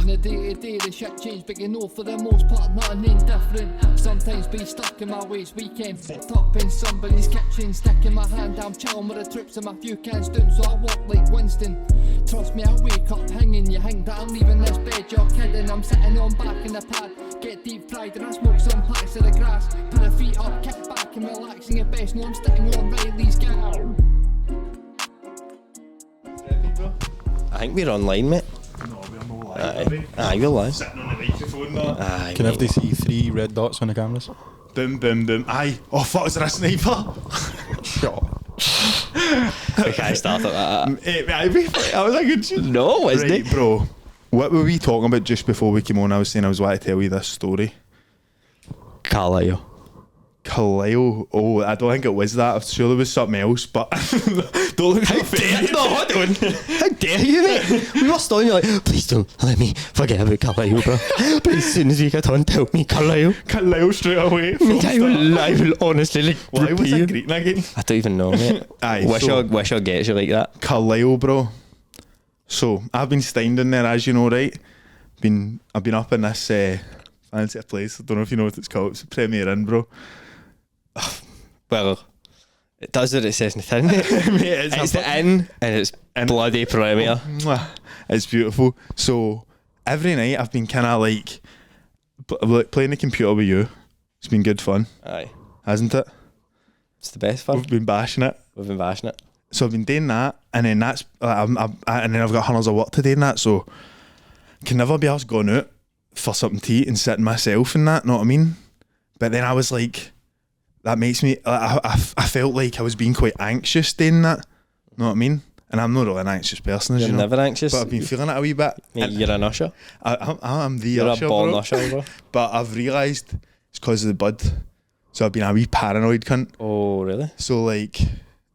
the day-to-day, the shit change, but you know for the most part nothing indifferent. Sometimes be stuck in my ways, weekend fucked up in somebody's kitchen, sticking my hand, I'm chilling with the troops and my few cans down, so I walk like Winston. Trust me, I wake up hanging, you hang that I'm leaving this bed, you're kidding. I'm sitting on back in the pad, get deep fried and I smoke some packs of the grass. Put the feet up, kick back and relaxing at best, no I'm sitting on Reilly's Gaff. I think we're online, mate. No, we're no live. Aye, we're live. Sitting on the microphone now. Aye, Can they see 3 red dots on the cameras? Boom, boom, boom. Aye. Oh, fuck, is there a sniper? we can't start at that. I was like, good. No, wasn't Right, it? bro. What were we talking about just before we came on? I was saying I was wanting to tell you this story. Carlisle. Oh, I don't think it was that. I'm sure there was something else, but don't look at me. No, hold on. How dare you, mate? We were stalling you like, please don't let me forget about Carlisle, bro. But as soon as we get on, tell me Carlisle. Carlisle straight away. I will honestly like, Why was I repeat. greeting again? I don't even know, mate. Aye, wish I gets you like that. Carlisle, bro. So I've been staying in there, as you know, right? I've been up in this fancy place. I don't know if you know what it's called. It's a Premier Inn, bro. Well, it does what it says in the tin, mate. Mate, It's the inn and it's bloody premier. Mwah. It's beautiful. So every night I've been kind of like playing the computer with you. It's been good fun, Aye, hasn't it? it's the best fun. We've been bashing it. We've been bashing it. So I've been doing that, and then and then I've got hundreds of work to do in that. So I can never be asked going out for something to eat and sitting myself and that. Know what I mean? But then I was like, that makes me. I felt like I was being quite anxious doing that. Know what I mean? And I'm not really an anxious person, as You're you know. never anxious. But I've been feeling it a wee bit. Mate, you're an usher. I'm the You're usher, a born bro. usher, bro. But I've realised it's because of the bud. So I've been a wee paranoid cunt. Oh, really? So like,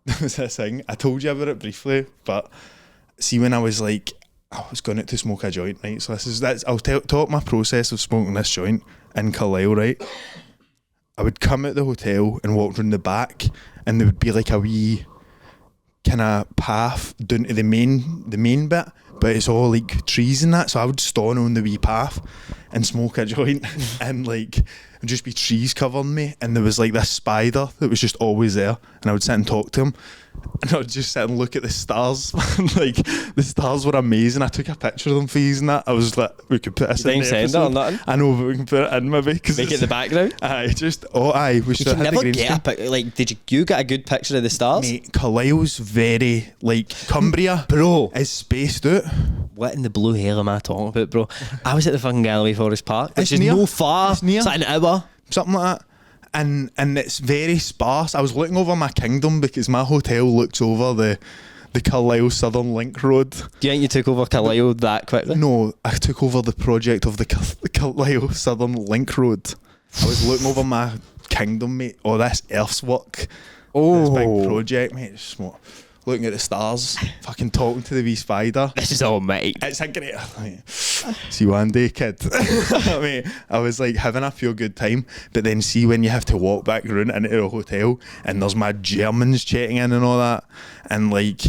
there was this thing, I told you about it briefly, but see when I was like, I was going out to smoke a joint, right? So I'll talk my process of smoking this joint in Carlisle, right? I would come out the hotel and walk round the back, and there would be like a wee kind of path down to the main bit, but it's all like trees and that. So I would stand on the wee path and smoke a joint, and like it'd just be trees covering me, and there was like this spider that was just always there, and I would sit and talk to him, and I would just sit and look at the stars. Like the stars were amazing. I took a picture of them for you and that. I was like, we could put this in the send it episode. or nothing? I know, but we can put it in maybe. Make it the background. Aye, we You should can have never the green get screen. a pic. Like, did you get a good picture of the stars? Mate, Carlisle's very like Cumbria, Bro, is spaced out. what in the blue hell am I talking about, bro? I was at the fucking Galloway Forest Park, which It's is near. no far. It's near. It's like an hour. Something like that. And it's very sparse. I was looking over my kingdom because my hotel looks over the Carlisle Southern Link Road. Do you think you took over Carlisle that quickly? No, I took over the project of the Carlisle Southern Link Road. I was looking over my kingdom, mate. Oh, this earthwork. This big project, mate. Just looking at the stars, fucking talking to the wee spider. This is all mate. It's a great. See one day, kid. I mean, I was like having a feel good time, but then see when you have to walk back round into a hotel and there's mad Germans chatting in and all that, and like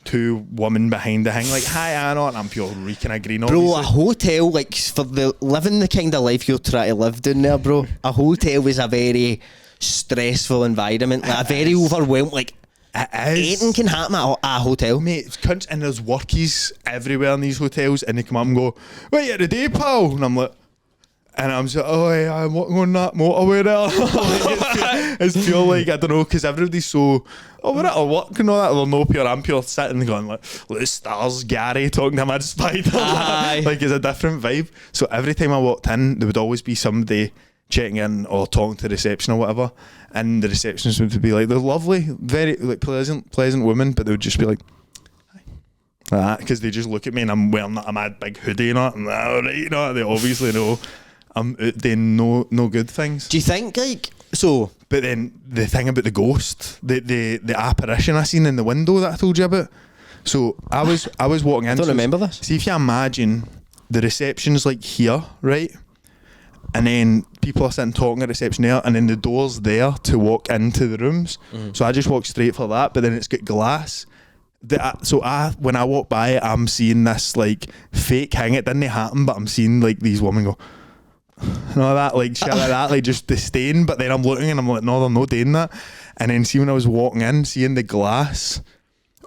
two women behind the thing like, hi Anna, and I'm pure reeking of green. Bro, a obviously. hotel, like, for living the kind of life you're trying to live down there, bro, a hotel is a very stressful environment, like, a very overwhelmed, like, It is. anything can happen at a hotel. Mate, it's cunts, and there's workies everywhere in these hotels, and they come up and go, "What you today, pal?" And I'm like, just like, oh, yeah, I'm working on that motorway there. It's pure like, I don't know, because everybody's so, oh, we're at our work and all that. Well, no, I'm pure sitting going like, look, the stars, Gary talking to mad spider. Aye. Like, it's a different vibe. So every time I walked in, there would always be somebody checking in or talking to reception or whatever, and the receptionist would be like, they're lovely, very like pleasant women, but they would just be like that, because they just look at me and I'm wearing that a mad big hoodie and that, and all right, you know, they obviously know I'm out doing no good things. Do you think, like, so... But then the thing about the ghost, the apparition I seen in the window that I told you about, so I was walking in. I don't remember this. See, if you imagine the reception's like here, right? And then people are sitting talking at reception there, and then the door's there to walk into the rooms. So I just walk straight for that, but then it's got glass, When I walk by it, I'm seeing this like fake hang. It didn't happen, but I'm seeing like these women go and all that, like shit like that, like just disdain. But then I'm looking and I'm like, no, they're not doing that. And then see when I was walking in, seeing the glass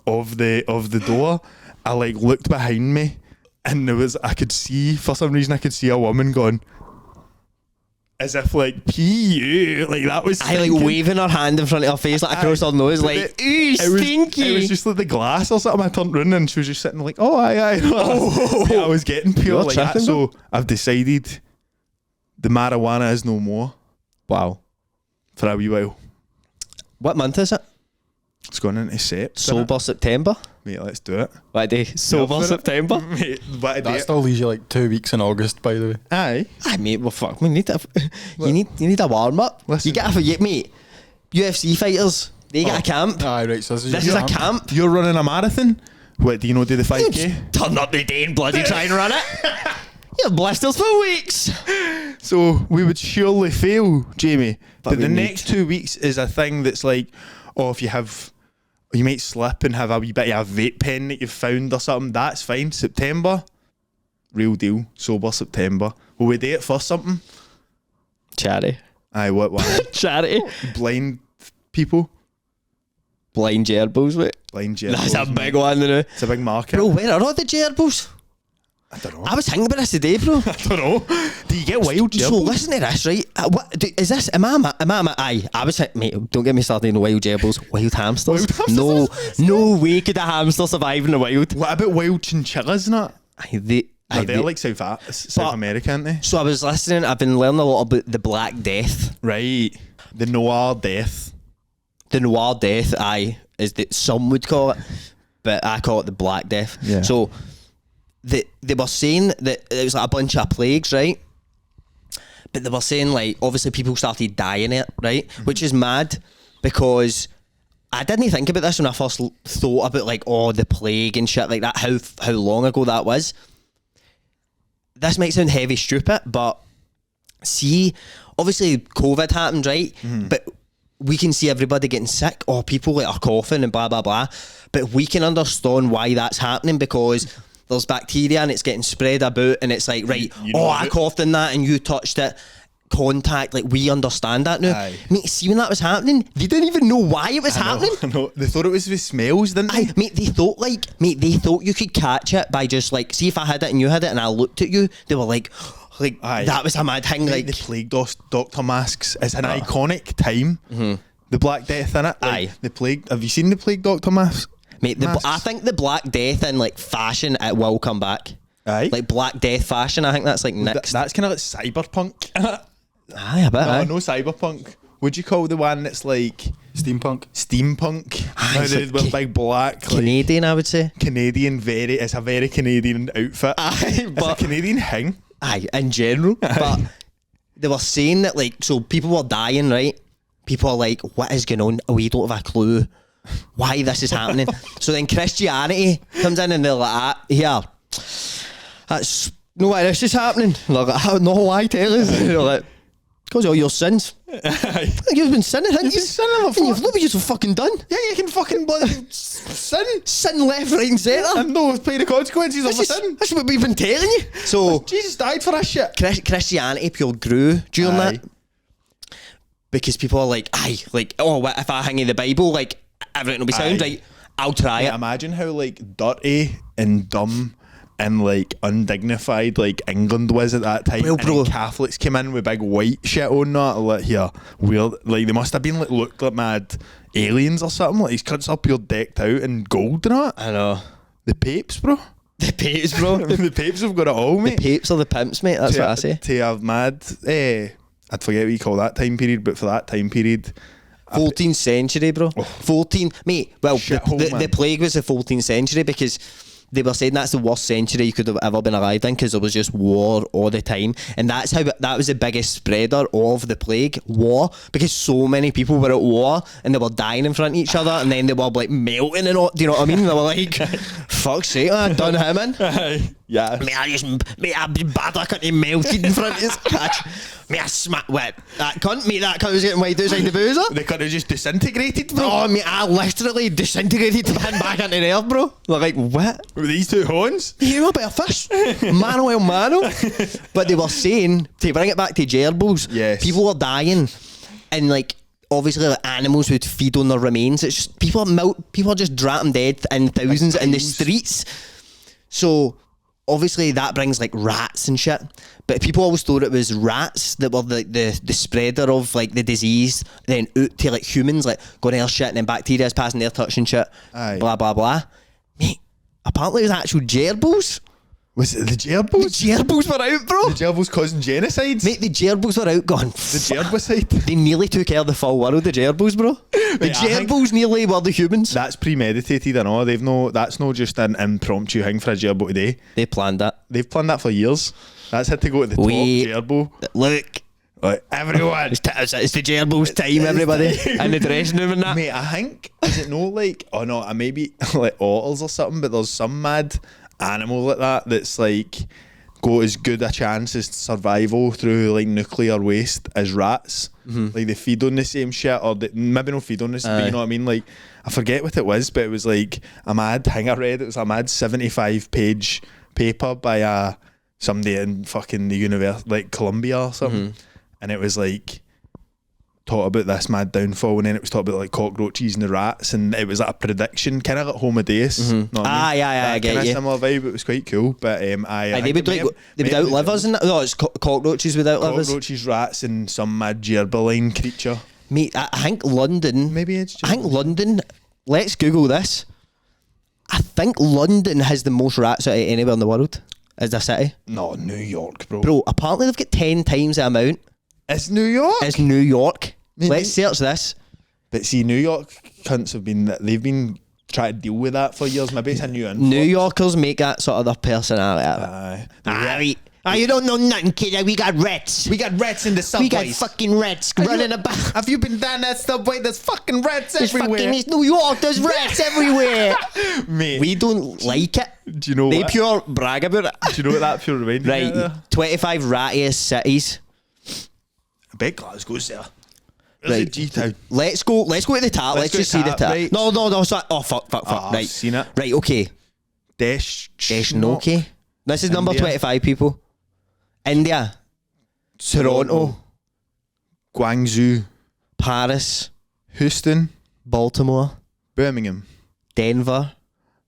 of the door, I like looked behind me, and I could see, for some reason I could see a woman going as if like pee, like that was I like waving her hand in front of her face, like across her nose, like ooh, stinky. It was just like the glass or something. I turned round and she was just sitting like, oh aye. I was getting pure You're like that. tripping, So I've decided the marijuana is no more Wow. for a wee while. What month is it? It's gone into Sept. Sober September. Mate, let's do it. What day? Sober for it? September. Mate, what a That day. still leaves you like 2 weeks in August, by the way. Aye. Aye, mate. Well, fuck. We need to. You need a warm up. Listen. You gotta forget, mate. UFC fighters, they got a camp. Aye, right. So This is a camp. You're running a marathon? What, do you know do the 5k? Turn up the day and bloody try and run it. You have blisters for weeks. So we would surely fail, Jamie. But But we the need- next 2 weeks is a thing that's like, oh, if you might slip and have a wee bit of a vape pen that you've found or something, that's fine. September, real deal. Sober September. Will we do it for something? Charity. Aye, what one? Charity. Blind people? Blind gerbils, mate. Blind Gerbils. That's a big one, you know. It's a big market. Bro, where are all the gerbils? I don't know. I was thinking about this today, bro. I don't know. Do you get wild So gerbils? listen to this, right? Is this? Aye. I was like, mate, don't get me started on wild gerbils. Wild hamsters? Wild hamsters? No way could a hamster survive in the wild. What about wild chinchillas and that? They're They- like South America, aren't they? So I was listening. I've been learning a lot about the Black Death. Right. The Noir Death. The Noir Death, aye, is that some would call it, but I call it the Black Death. Yeah. So they were saying that it was like a bunch of plagues, right? But they were saying like obviously people started dying it, right? Mm-hmm. Which is mad because I didn't think about this when I first thought about like the plague and shit like that. How long ago that was. This might sound heavy stupid, but see, obviously COVID happened, right? Mm-hmm. But we can see everybody getting sick or people that are coughing and blah blah blah, but we can understand why that's happening because there's bacteria and it's getting spread about and it's like, right, You know I it. coughed in that and you touched it, contact, like we understand that now. Aye. Mate, see when that was happening, they didn't even know why it was happening. I know. They thought it was with smells, didn't they? Aye, mate, they thought you could catch it by just like, see if I had it and you had it and I looked at you, they were like Aye. that was a mad thing, Like like the plague doctor masks is an iconic time. The Black Death in it. Like, Aye. The plague. Have you seen the plague doctor mask? mate, masks? I think the Black Death in like fashion, it will come back. Aye. Like Black Death fashion, I think that's like Th- next. that's kind of like cyberpunk. Aye, a bit. No, aye. no cyberpunk. Would you call the one that's like Steampunk. steampunk? Aye, it's like With big black, like, Canadian, I would say. Canadian. It's a very Canadian outfit. Aye, It's a but Canadian thing. aye, in general. But they were saying that like, so people were dying, right? People are like, what is going on? We don't have a clue why this is happening. So then Christianity comes in and they're like, here, that's no why this is happening. And they're like, no, why tell us? And they're like, because of all your sins. You've been sinning, haven't you? been sinning And you've what you've fucking done. Yeah, you can fucking bloody sin. Sin left, right, and centre. And no, pay the consequences of a sin. That's what we've been telling you. So Jesus died for that shit. Christianity pure grew during Aye. that. Because people are like, aye, like, oh, what if I hang in the Bible, like, everything will be sound Aye. right. I'll try Yeah, it. imagine how like dirty and dumb and like undignified like England was at that time. Well, and bro. then Catholics came in with big white shit on that. Like here, weird. Like they must have been like looked like mad aliens or something. Like these cunts are pure decked out in gold and that. I know. The papes, bro. The papes, bro. The papes have got it all, The mate. papes are the pimps, mate. That's what I say. To have mad. I'd forget what you call that time period, but for that time period, 14th century, bro. 14, mate. Well, Shithole, the man. plague was the 14th century because they were saying that's the worst century you could have ever been alive in because there was just war all the time, and that's how that was the biggest spreader of the plague, war, because so many people were at war and they were dying in front of each other, and then they were like melting and all. Do you know what I mean? They were like, "Fuck's sake, man, done him in." Yeah. Mate, I've been bad. I couldn't melted in front of his catch. Mate, I smack wet. That cunt was getting wiped outside the boozer. They could have just disintegrated, bro. Oh, mate, I literally disintegrated the pin back into the air, bro. Like, what? With these two horns. You a bit of fish. Mano el mano. But they were saying, to bring it back to gerbils, Yes. people were dying. And, like, obviously, like, animals would feed on their remains. It's just, people are just dropping dead in thousands in the streets. So, obviously, that brings, like, rats and shit. But people always thought it was rats that were the spreader of, like, the disease. Then out to, like, humans, like, going their shit and then bacteria is passing their touch and shit. Aye. Blah, blah, blah. Mate, apparently it was actual gerbils. Was it the The gerbils? gerbils were out, bro. The gerbils causing genocides? Mate, the gerbils were out gone. The gerbicide? They nearly took care of the full world, the gerbils, bro. The Mate, I think- gerbils nearly were the humans. That's premeditated and all. That's no just an impromptu thing for a gerbil today. They planned that. They've planned that for years. That's had to go to the We- top gerbil. Look, Like, everyone. it's the gerbils time, everybody. In the dressing room and that. Mate, I think, is it no like, oh no, maybe like otters or something, but there's some mad animal like that that's like got as good a chance as survival through like nuclear waste as rats. Like they feed on the same shit, or maybe not feed on this, but you know what I mean? Like, I forget what it was, but it was like a mad thing I read. It was a mad 75-page paper by somebody in fucking the university, like Columbia or something. And it was like, taught about this mad downfall, and then it was taught about like cockroaches and the rats, and it was like a prediction, kind of like Homo Deus. Know what I mean? Yeah, I get Kinda you. similar vibe. It was quite cool, but They would outlive us and that. No, it's cockroaches would outlive us. Cockroaches, rats, and some mad gerbiline creature. Mate, I think London. Maybe it's. I think London. Let's Google this. I think London has the most rats out of anywhere in the world as a city. No, New York, bro. Bro, apparently they've got 10 times the amount It's New York. as New York. Maybe. Let's search this. But see, New York cunts they've been trying to deal with that for years. Maybe it's a new influx. New Yorkers make that sort of their personality. You don't know nothing, kid. We got rats. We got rats in the We subways. got fucking rats running about. Have you been down that subway? There's fucking rats It's everywhere. fucking it's New York. There's rats everywhere. Mate, We don't like it. do you know They what? pure brag about it. Do you know what that pure reminded me Right, of? 25 rattiest cities. I bet Glasgow's there. Right. G-Town. Let's go to the top. Let's go just to see the top, top. right. No. Sorry. Oh, fuck. I've Right. seen it. Right, okay. Deschnoke. This is number India. 25, people. India. Toronto. Guangzhou. Paris. Houston. Baltimore. Birmingham. Denver.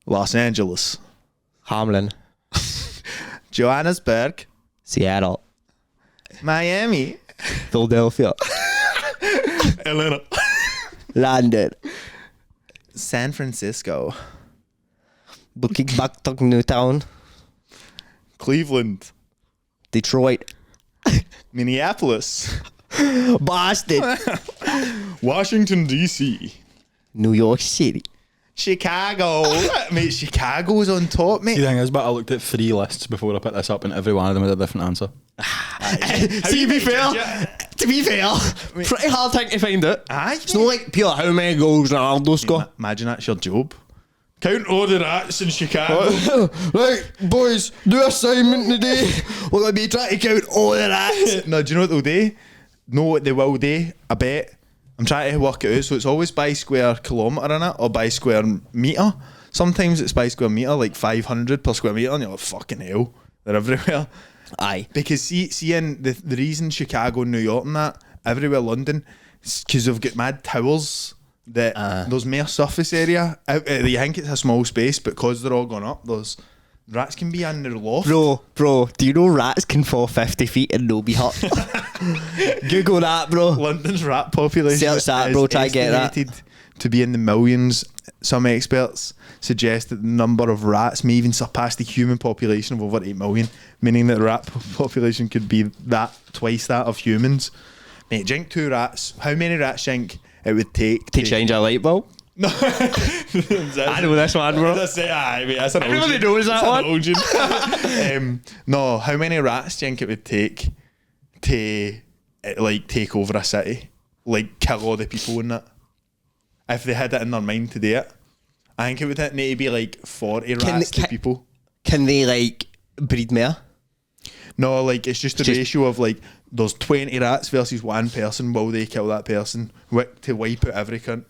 Los Angeles. Hamlin. Johannesburg. Seattle. Miami. Philadelphia. Atlanta. London. San Francisco. Bukit Batok, Newtown. Cleveland. Detroit. Minneapolis. Boston. Washington, D.C. New York City. Chicago. Mate, Chicago's on top, mate. See, the thing is, but I looked at 3 lists before I put this up, and every one of them had a different answer. To be fair, pretty hard thing to find out. Aye. It's not like pure how many goals Ronaldo score. Imagine that's your job. Count all the rats in Chicago. Right, boys, do assignment today. We're going to be trying to count all the rats. No, do you know what they'll do? Know what they will do? I bet. I'm trying to work it out. So it's always by square kilometre in it, or by square metre. Sometimes it's by square metre, like 500 per square metre, and you're like, fucking hell, they're everywhere. Aye. Because see in the reason Chicago, New York and that, everywhere London, because they've got mad towers that there's more surface area. You think it's a small space, but because they're all gone up, those rats can be in their loft. Bro, do you know rats can fall 50 feet and no be hurt? Google that, bro. London's rat population Search that, bro, try to get that. estimated to be in the millions. Some experts suggest that the number of rats may even surpass the human population of over 8 million, meaning that the rat population could be twice that of humans. Mate, drink 2 rats. How many rats think it would take To change a light bulb? No. I know this one, bro. That's an Everybody old knows that one. No, how many rats do you think it would take to like take over a city, like kill all the people in it? If they had it in their mind to do it, I think it would need to be like 40 rats to people. Can they like breed more. No, like it's just the Just- ratio of like there's 20 rats versus one person. Will they kill that person to wipe out every cunt?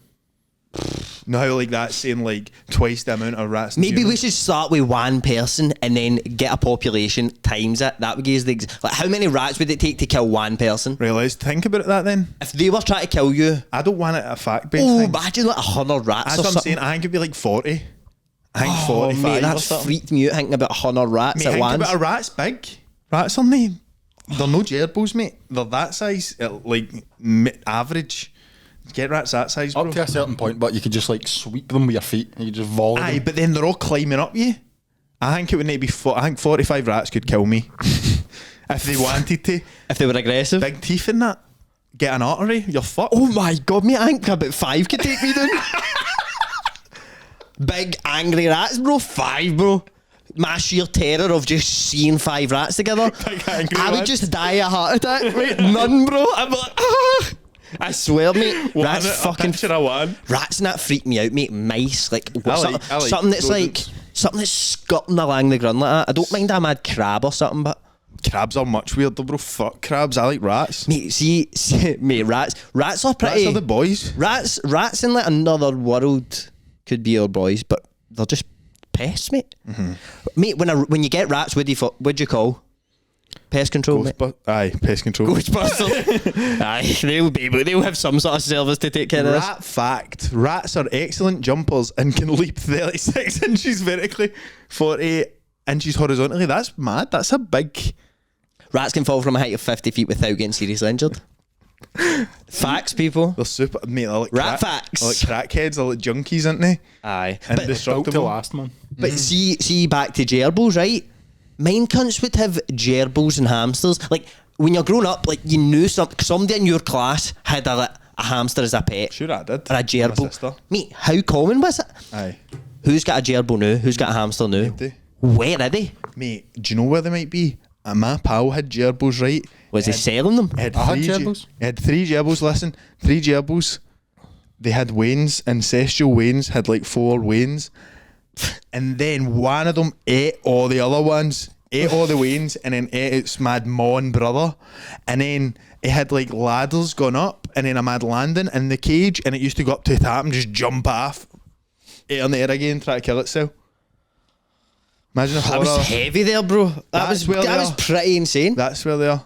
No, how like that's saying like twice the amount of rats. in Maybe we humans. should start with one person and then get a population times it. That would give us the like how many rats would it take to kill one person? Right, let's think about that then. If they were trying to kill you, I don't want it a fact based oh, thing. imagine like 100 rats That's or what I'm something. saying. I think it'd be like 40. I think Oh, 45 mate, or that's something. freaked me out thinking about 100 rats Mate, at think once. about a rat's big. Rats are not. They're no gerbils, mate. They're that size, like average. Get rats that size, bro. Up to a certain point, but you could just like sweep them with your feet and you just volley Aye, them. but then they're all climbing up you. I think it would need to be. I think 45 rats could kill me if they wanted to. If they were aggressive. Big teeth in that. Get an artery. You're fucked. Oh my god, mate, I think about 5 could take me down. Big angry rats, bro. 5, bro. My sheer terror of just seeing 5 rats together. Big angry I would rats. just die a heart attack, mate. None, bro. I'm like, ah. I swear, mate. Rats fucking. picture of one. Rats and that freak me out, mate. Mice, like, I something, like something that's rodents. like something that's scutting along the ground like that. I don't mind a mad crab or something, but Crabs are much weirder, bro. Fuck crabs. I like rats. mate, see mate, rats are Rats pretty. are the boys. Rats in like another world could be our boys, but they're just pests, mate. Mm-hmm. Mate, when you get rats, what'd you call? Pest control, mate. Aye, pest control. Ghostbusters. Aye, they'll have some sort of service to take care of this. Rat fact: rats are excellent jumpers and can leap 36 inches vertically, 48 inches horizontally. That's mad. That's a big. Rats can fall from a height of 50 feet without getting seriously injured. Facts, people. They're super, mate. They're like Rat facts. They're like crackheads. They're like junkies, aren't they? Aye. And But, Built to destructible. last, man. but see, back to gerbils, right? Mine cunts would have gerbils and hamsters. Like, when you're growing up, like, you knew somebody in your class had a hamster as a pet. Sure, I did. Or a My gerbil. sister. Mate, how common was it? Aye. Who's got a gerbil now? Who's got a hamster now? Empty. Where are they? Mate, do you know where they might be? My pal had gerbils, right? Was he selling them? He had I had three gerbils. He had 3 gerbils. Listen, 3 gerbils. They had wains. Ancestral wains had like 4 wains, and then one of them ate all the other ones. Ate all the wains and then ate its mad mon brother, and then it had like ladders going up and then a mad landing in the cage, and it used to go up to the top and just jump off, ate on the air again, try to kill itself. Imagine if That was heavy there, bro. That That's where was they was are. pretty insane. That's where they are.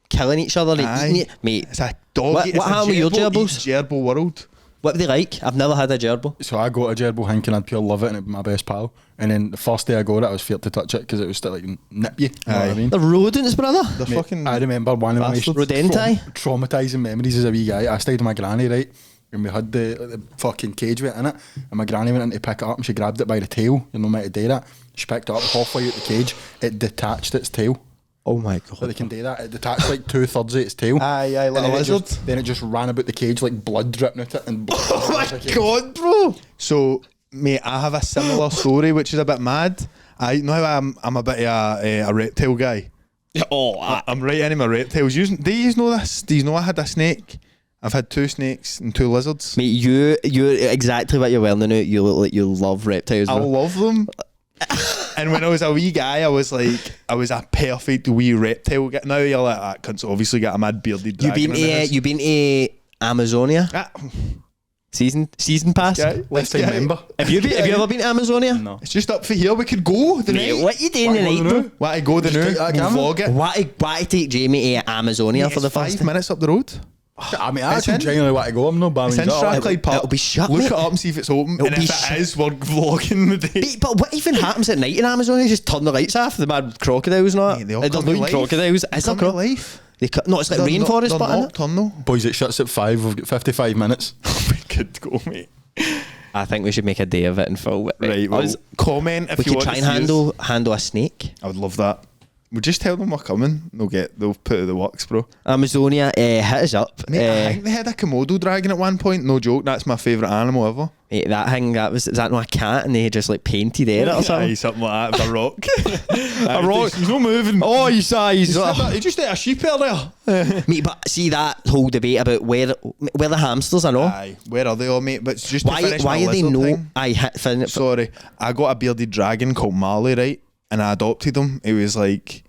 Killing each other, like Aye. eating it. Mate, It's a dog. What- it's what a happened with your gerbil gerbils? eats gerbil world. what were they like? I've never had a gerbil. So I got a gerbil thinking I'd pure love it and it'd be my best pal. And then the first day I got it, I was feared to touch it because it was still like nip you. You know what I Aye. mean? The rodents, brother. They're Mate, fucking. I remember one of my bastards. Rodenti? traumatizing memories as a wee guy. I stayed with my granny, right? And we had the fucking cage with it in it. And my granny went in to pick it up and she grabbed it by the tail. You're not meant to do that. She picked it up halfway out the cage. It detached its tail. Oh my So god. they can do that. It detached like 2/3 of its tail. Aye, aye, like And a then it lizard. then it just ran about the cage like blood dripping out it. And oh my god, bro. So, mate, I have a similar story which is a bit mad. I know how I'm a bit of a reptile guy. Oh, I'm right into my reptiles. Do you know this? Do you know I had a snake? I've had 2 snakes and 2 lizards. mate, you're exactly what you're wearing now. You look like you love reptiles, I bro. love them. And when I was a wee guy, I was a perfect wee reptile guy. Now you're like that cunt's obviously got a mad bearded You dragon. been to Amazonia? Ah, Season pass? guy, Let's say member. Have you ever been to Amazonia? No. It's just up for here. We could go the Mate, night. what you doing Why tonight, go bro? now? Why I go the Just take new? that We'll camera. vlog it. Why to take Jamie to Amazonia Mate, for the it's first 5 time? minutes up the road. I mean, I It's actually in- genuinely want to go. I'm not It's in bound. Strathclyde Park. it'll be shut, Look mate. it up and see if it's open. It'll and be if shut. it is, we're vlogging the day. Mate, but what even happens at night in Amazonia? Just turn the lights off. The mad crocodiles and all that. Mate, they all There's come no to life. crocodiles. Is there Come to life. No, it's like They're rainforest, they're but innit? nocturnal. Boys, it shuts at 5. We've got 55 minutes. We could go, mate. I think we should make a day of it and film it. Right, well, comment if we you could want try to and see us. handle a snake. I would love that. We'll just tell them we're coming. They'll put it the works, bro. Amazonia, hit us up. Mate, I think they had a Komodo dragon at one point. No joke. That's my favourite animal ever. Mate, that thing, is that not a cat and they just like painted it or something? Aye, something like that. With a rock. A rock. He's not moving. Oh, you saw, He just ate a sheep earlier. Mate, but see that whole debate about where the hamsters are, no? Aye, where are they all, mate? But it's just to Why finish my are they lizard no? thing. Sorry, Sorry, I got a bearded dragon called Marley, right? and I adopted him. He was like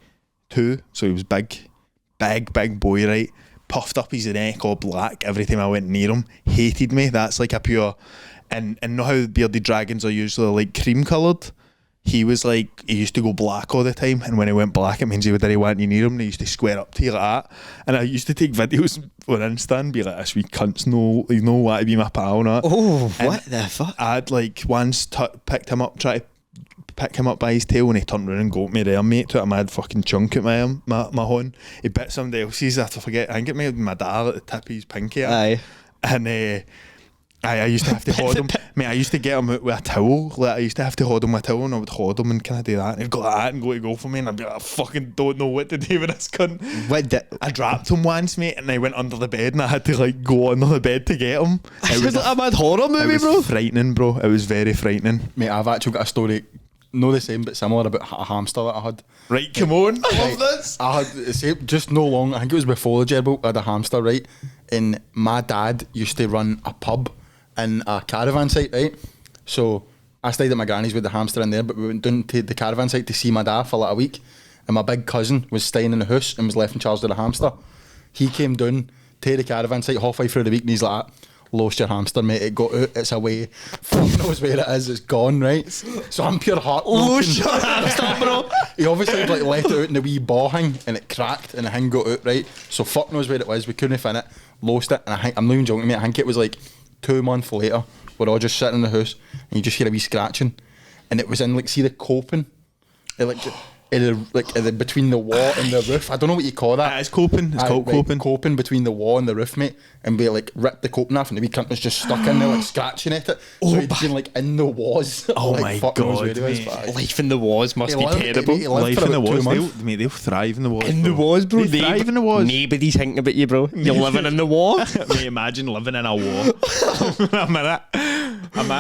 2, so he was big boy, right? Puffed up his neck, all black. Every time I went near him, hated me. That's like a pure, and know how bearded dragons are usually like cream coloured. He was like, he used to go black all the time, and when he went black, it means he didn't want you near him. And he used to square up to you like that. And I used to take videos on Insta and be like, "This wee cunt's no want to be my pal." Not. Oh, And what the fuck? I'd like once picked him up, tried to pick him up by his tail, and he turned around and got me there, mate. Took a mad fucking chunk at my horn. He bit somebody else's. I forget. I think it may have been my dad at the tip of his pinky. Aye. And I used to have to hold him. Mate, I used to get him out with a towel. Like, I used to have to hold him with a towel, and I would hold him and kind of do that. And he'd go like that and go to go for me, and I'd be like, I fucking don't know what to do with this cunt. I I dropped him once, mate, and I went under the bed, and I had to like go under the bed to get him. It was like a mad horror movie, it was bro. frightening, bro. It was very frightening. Mate, I've actually got a story, no the same but similar, about a hamster that I had. Right, come on. I Right, love this. I had the same, just no long. I think it was before the Gerbil. I had a hamster, right? And my dad used to run a pub in a caravan site, right? So I stayed at my granny's with the hamster in there, but we went down to the caravan site to see my dad for like a week. And my big cousin was staying in the house and was left in charge of the hamster. He came down to the caravan site halfway through the week, and he's like, "Lost your hamster, mate. It got out. It's away. Fuck knows where it is. It's gone, right?" So I'm pure heart. Lost your hamster, bro. He obviously like left it out in the wee ball hang, and it cracked, and the hang got out, right? So fuck knows where it was. We couldn't find it. Lost it, and I'm not even joking, mate. I think it was like 2 months later. We're all just sitting in the house, and you just hear a wee scratching, and it was in like, see the coping, between the wall and the roof. I don't know what you call that. It's coping. It's called coping. Coping between the wall and the roof, mate. And we like ripped the coping off, and the wee cunt was just stuck in there, like scratching at it. So he'd been like in the walls. Oh like, my fuck knows God, where he was, mate. but Life in the wars must He be lived- terrible. he lived Life for in the about 2 wars, months. they'll thrive in the wars. In the wars, bro. They thrive in the wars. Nobody's thinking about you, bro. You're living in the war. Mate, imagine living in a war. A minute.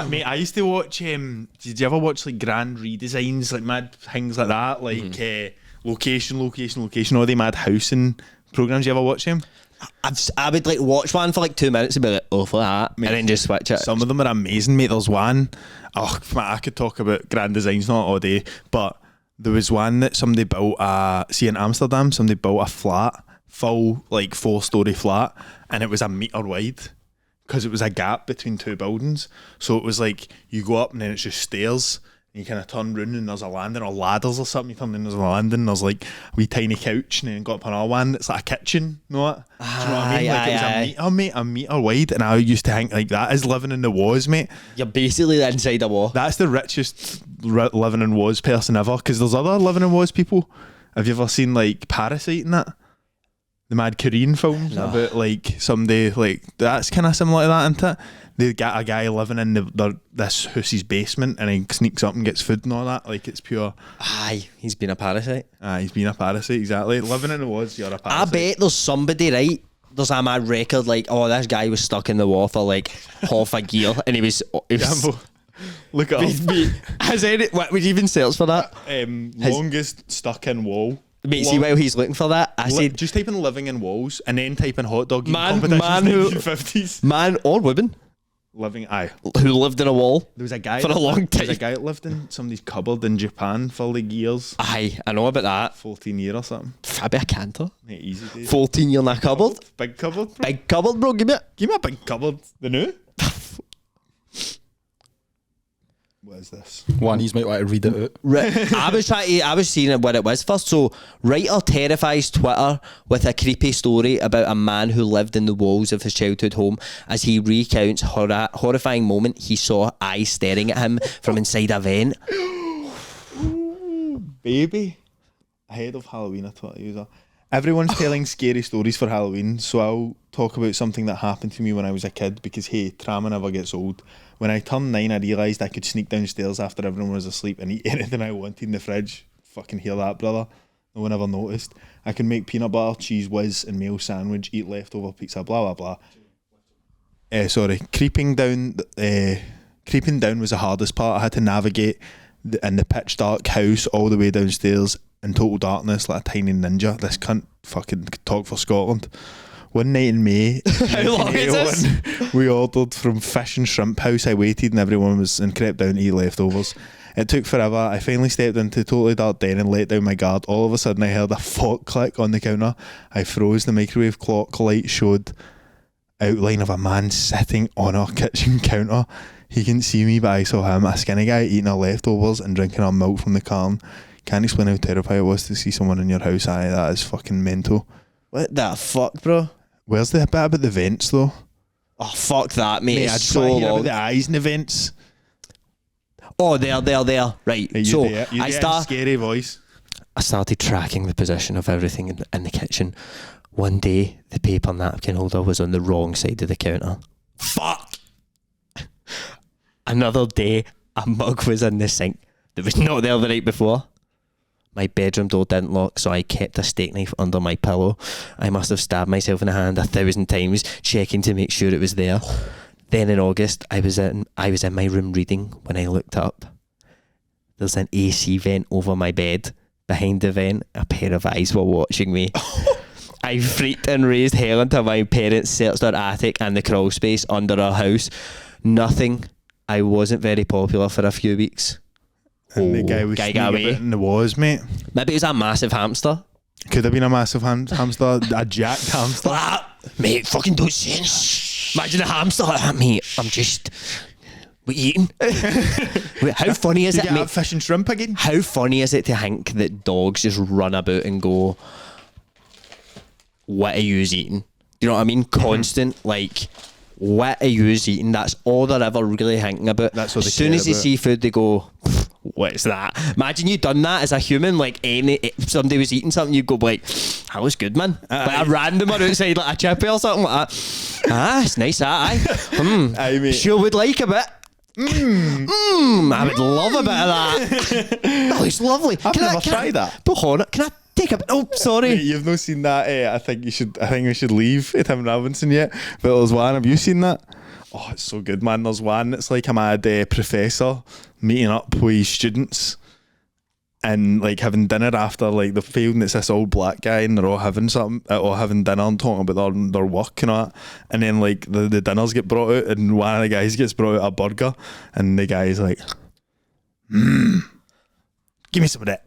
Mate, I used to watch. Did you ever watch like grand redesigns, like mad things like that, like location, all the mad housing programs? You ever watch them? I would like watch one for like 2 minutes and be like, "Oh, for that," and then just switch it. Some of them are amazing, mate. There's one, I could talk about grand designs not all day, but there was one that somebody built. See in Amsterdam, somebody built a flat, full like 4-story flat, and it was a metre wide because it was a gap between 2 buildings. So it was like you go up and then it's just stairs. You kind of turn round and there's a landing, or ladders or something. You turn in, there's a landing, and there's like a wee tiny couch, and then got up another one. It's like a kitchen, know what? Do you know what I mean? Like it was a metre, mate, a metre wide, and I used to think like that is living in the wars, mate. You're basically inside a war. That's the richest living in wars person ever. Because there's other living in wars people. Have you ever seen like Parasite and that? The mad Korean films about like somebody like that's kind of similar to that, isn't it? They get a guy living in this house's basement, and he sneaks up and gets food and all that. Like it's pure. Aye, he's been a parasite. He's been a parasite, exactly. Living in the woods, you're a parasite. I bet there's somebody, right? There's a mad record like, "Oh, this guy was stuck in the wall for like half a year," and he was Gamble. Look it up. Has any? What would you even search for that? Longest stuck in wall. Mate, see while he's looking for that, I said, just type in living in walls and then type in hot dog eating Man competitions who- 1950s. man or woman Living, who lived in a wall. There was a guy For a long There was time. a guy that lived in somebody's cupboard in Japan for like years. Aye, I know about that. 14 year or something. Maybe I can't. Mate, easy days. 14 year in a cupboard. Big cupboard, bro. Big cupboard, bro. Give me it. Give me a big cupboard. The new? What is this? one, he's might want to read it out. Right. I was seeing what it was first. So, writer terrifies Twitter with a creepy story about a man who lived in the walls of his childhood home as he recounts horrifying moment he saw eyes staring at him from inside a vent. Baby. Ahead of Halloween, a Twitter user. Everyone's telling scary stories for Halloween, so I'll talk about something that happened to me when I was a kid because, hey, trauma never gets old. When I turned 9, I realised I could sneak downstairs after everyone was asleep and eat anything I wanted in the fridge. Fucking hear that, brother. No one ever noticed. I can make peanut butter, cheese whiz and mayo sandwich, eat leftover pizza, blah, blah, blah. Creeping down was the hardest part. I had to navigate in the pitch dark house all the way downstairs in total darkness like a tiny ninja. This cunt fucking could talk for Scotland. one night in May, How long is this? we ordered from Fish and Shrimp House. I waited and everyone was and crept down to eat leftovers. It took forever. I finally stepped into totally dark den and let down my guard. All of a sudden I heard a fork click on the counter. I froze. The microwave clock light showed outline of a man sitting on our kitchen counter. He couldn't see me, but I saw him, a skinny guy eating our leftovers and drinking our milk from the carn. Can't explain how terrifying it was to see someone in your house. Aye, that is fucking mental. What the fuck, bro? Where's the bit about the vents though? Oh, fuck that, mate. Mate, It's I just so want to hear about long. the eyes in the vents. Oh, there. Right. Hey, So you scary voice. I started tracking the position of everything in the kitchen. One day, the paper napkin holder was on the wrong side of the counter. Fuck! Another day, a mug was in the sink that was not there the night before. My bedroom door didn't lock, so I kept a steak knife under my pillow. I must have stabbed myself in the hand 1,000 times, checking to make sure it was there. Then in August, I was in my room reading when I looked up. There's an AC vent over my bed. Behind the vent, a pair of eyes were watching me. I freaked and raised hell until my parents searched our attic and the crawl space under our house. Nothing. I wasn't very popular for a few weeks. And the guy was got sneaking away. about in the walls, mate. Maybe it was a massive hamster. Could have been a massive hamster, a jacked hamster. Mate, fucking don't say anything. Imagine a hamster like that, mate. I'm just... What you eating? Wait, how funny is You it, get mate? that fish and shrimp again? How funny is it to think that dogs just run about and go, what are you eating? You know what I mean? Constant, like, what are you eating? That's all they're ever really thinking about. That's what they As soon care as they about. see food, they go, what's that? Imagine you done that as a human, like if somebody was eating something, you'd go like, that was good, man. Like a randomer outside like a chippy or something like that. Ah, it's nice that, aye. Aye, mate. Sure would like a bit. I would love a bit of that. Oh, it's lovely. I've never tried that. But hold on, can I take a bit? Oh, sorry. Mate, you've not seen that. I think we should leave at Tim Robinson yet. But there's one. Have you seen that? Oh, it's so good, man. There's one. It's like a mad professor meeting up with his students and like having dinner after like the field, and it's this old black guy and they're all having something, all having dinner and talking about their work and all that. And then like the dinners get brought out and one of the guys gets brought out a burger and the guy's like, give me some of that.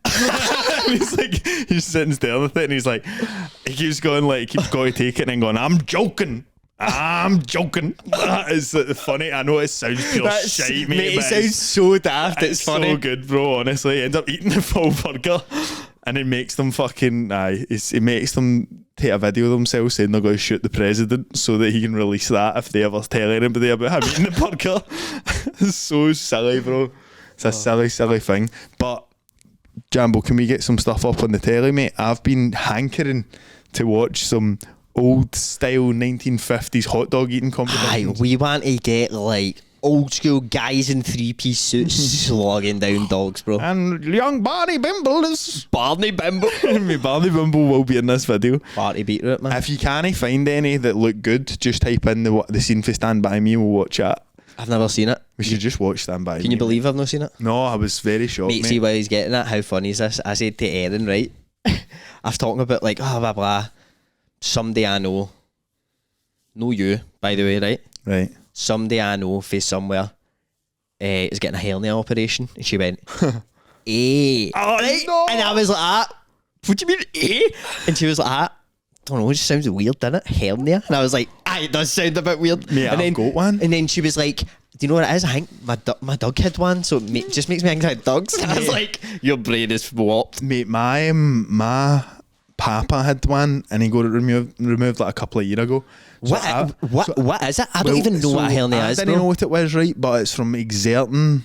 And he's like, he's sitting staring at it and he's like, he keeps going like, he keeps going to take it and then going, I'm joking. That is funny. I know it sounds pure shite, mate. It sounds so daft. It's funny. So good, bro. Honestly, ends up eating the full burger, and it makes them fucking. It makes them take a video of themselves saying they're going to shoot the president so that he can release that if they ever tell anybody about him eating the burger. It's so silly, bro. It's a silly thing. But Jambo, can we get some stuff up on the telly, mate? I've been hankering to watch some old style 1950s hot dog eating Aye, competitions. we want to get like old school guys in 3-piece suits slogging down dogs, bro. And young Barney Bimble is Barney Bimble. me. Barney Bimble will be in this video. Party beater it, man. If you can't find any that look good, just type in the scene for Stand By Me. We'll watch it. I've never seen it. We should just watch Stand By Me. Can you believe I've not seen it? No, I was very shocked, Mate, see where he's getting at. How funny is this? I said to Erin, right? I was talking about like, blah, blah. Somebody I know you, by the way, right? Right. Somebody I know for somewhere is getting a hernia operation. And she went, eh. Oh, Right? no. And I was like, what do you mean, eh? And she was like, I don't know, it just sounds weird, doesn't it? Hernia. And I was like, it does sound a bit weird. Mate, and I've got one. And then she was like, do you know what it is? I think my dog had one, so it just makes me think about dogs. And I was like, your brain is warped. Mate, my papa had one and he got it removed like a couple of years ago. So What is it? I don't even know what a hernia is, I didn't bro. know what it was, right? But it's from exerting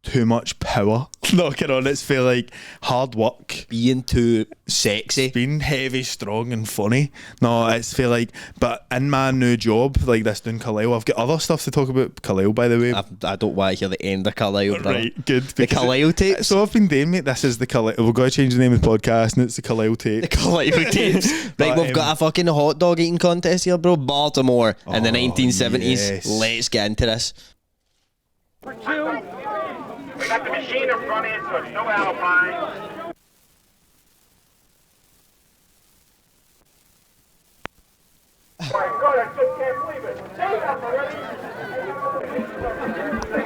too much power. Knocking on it's for like hard work. Being too sexy. Being heavy, strong and funny. No, it's for like, but in my new job, like this doing Carlisle, I've got other stuff to talk about Carlisle, by the way. I don't want to hear the end of Carlisle, bro. Right, good. The Carlisle tapes. So I've been doing, mate, this is the Carlisle, we've got to change the name of the podcast and it's the Carlisle tape. The Carlisle tapes. Right, But, we've got a fucking hot dog eating contest here, bro. Baltimore in the Oh, 1970s. yes. Let's get into this. We got the machine in front of you, so it's no Alpine.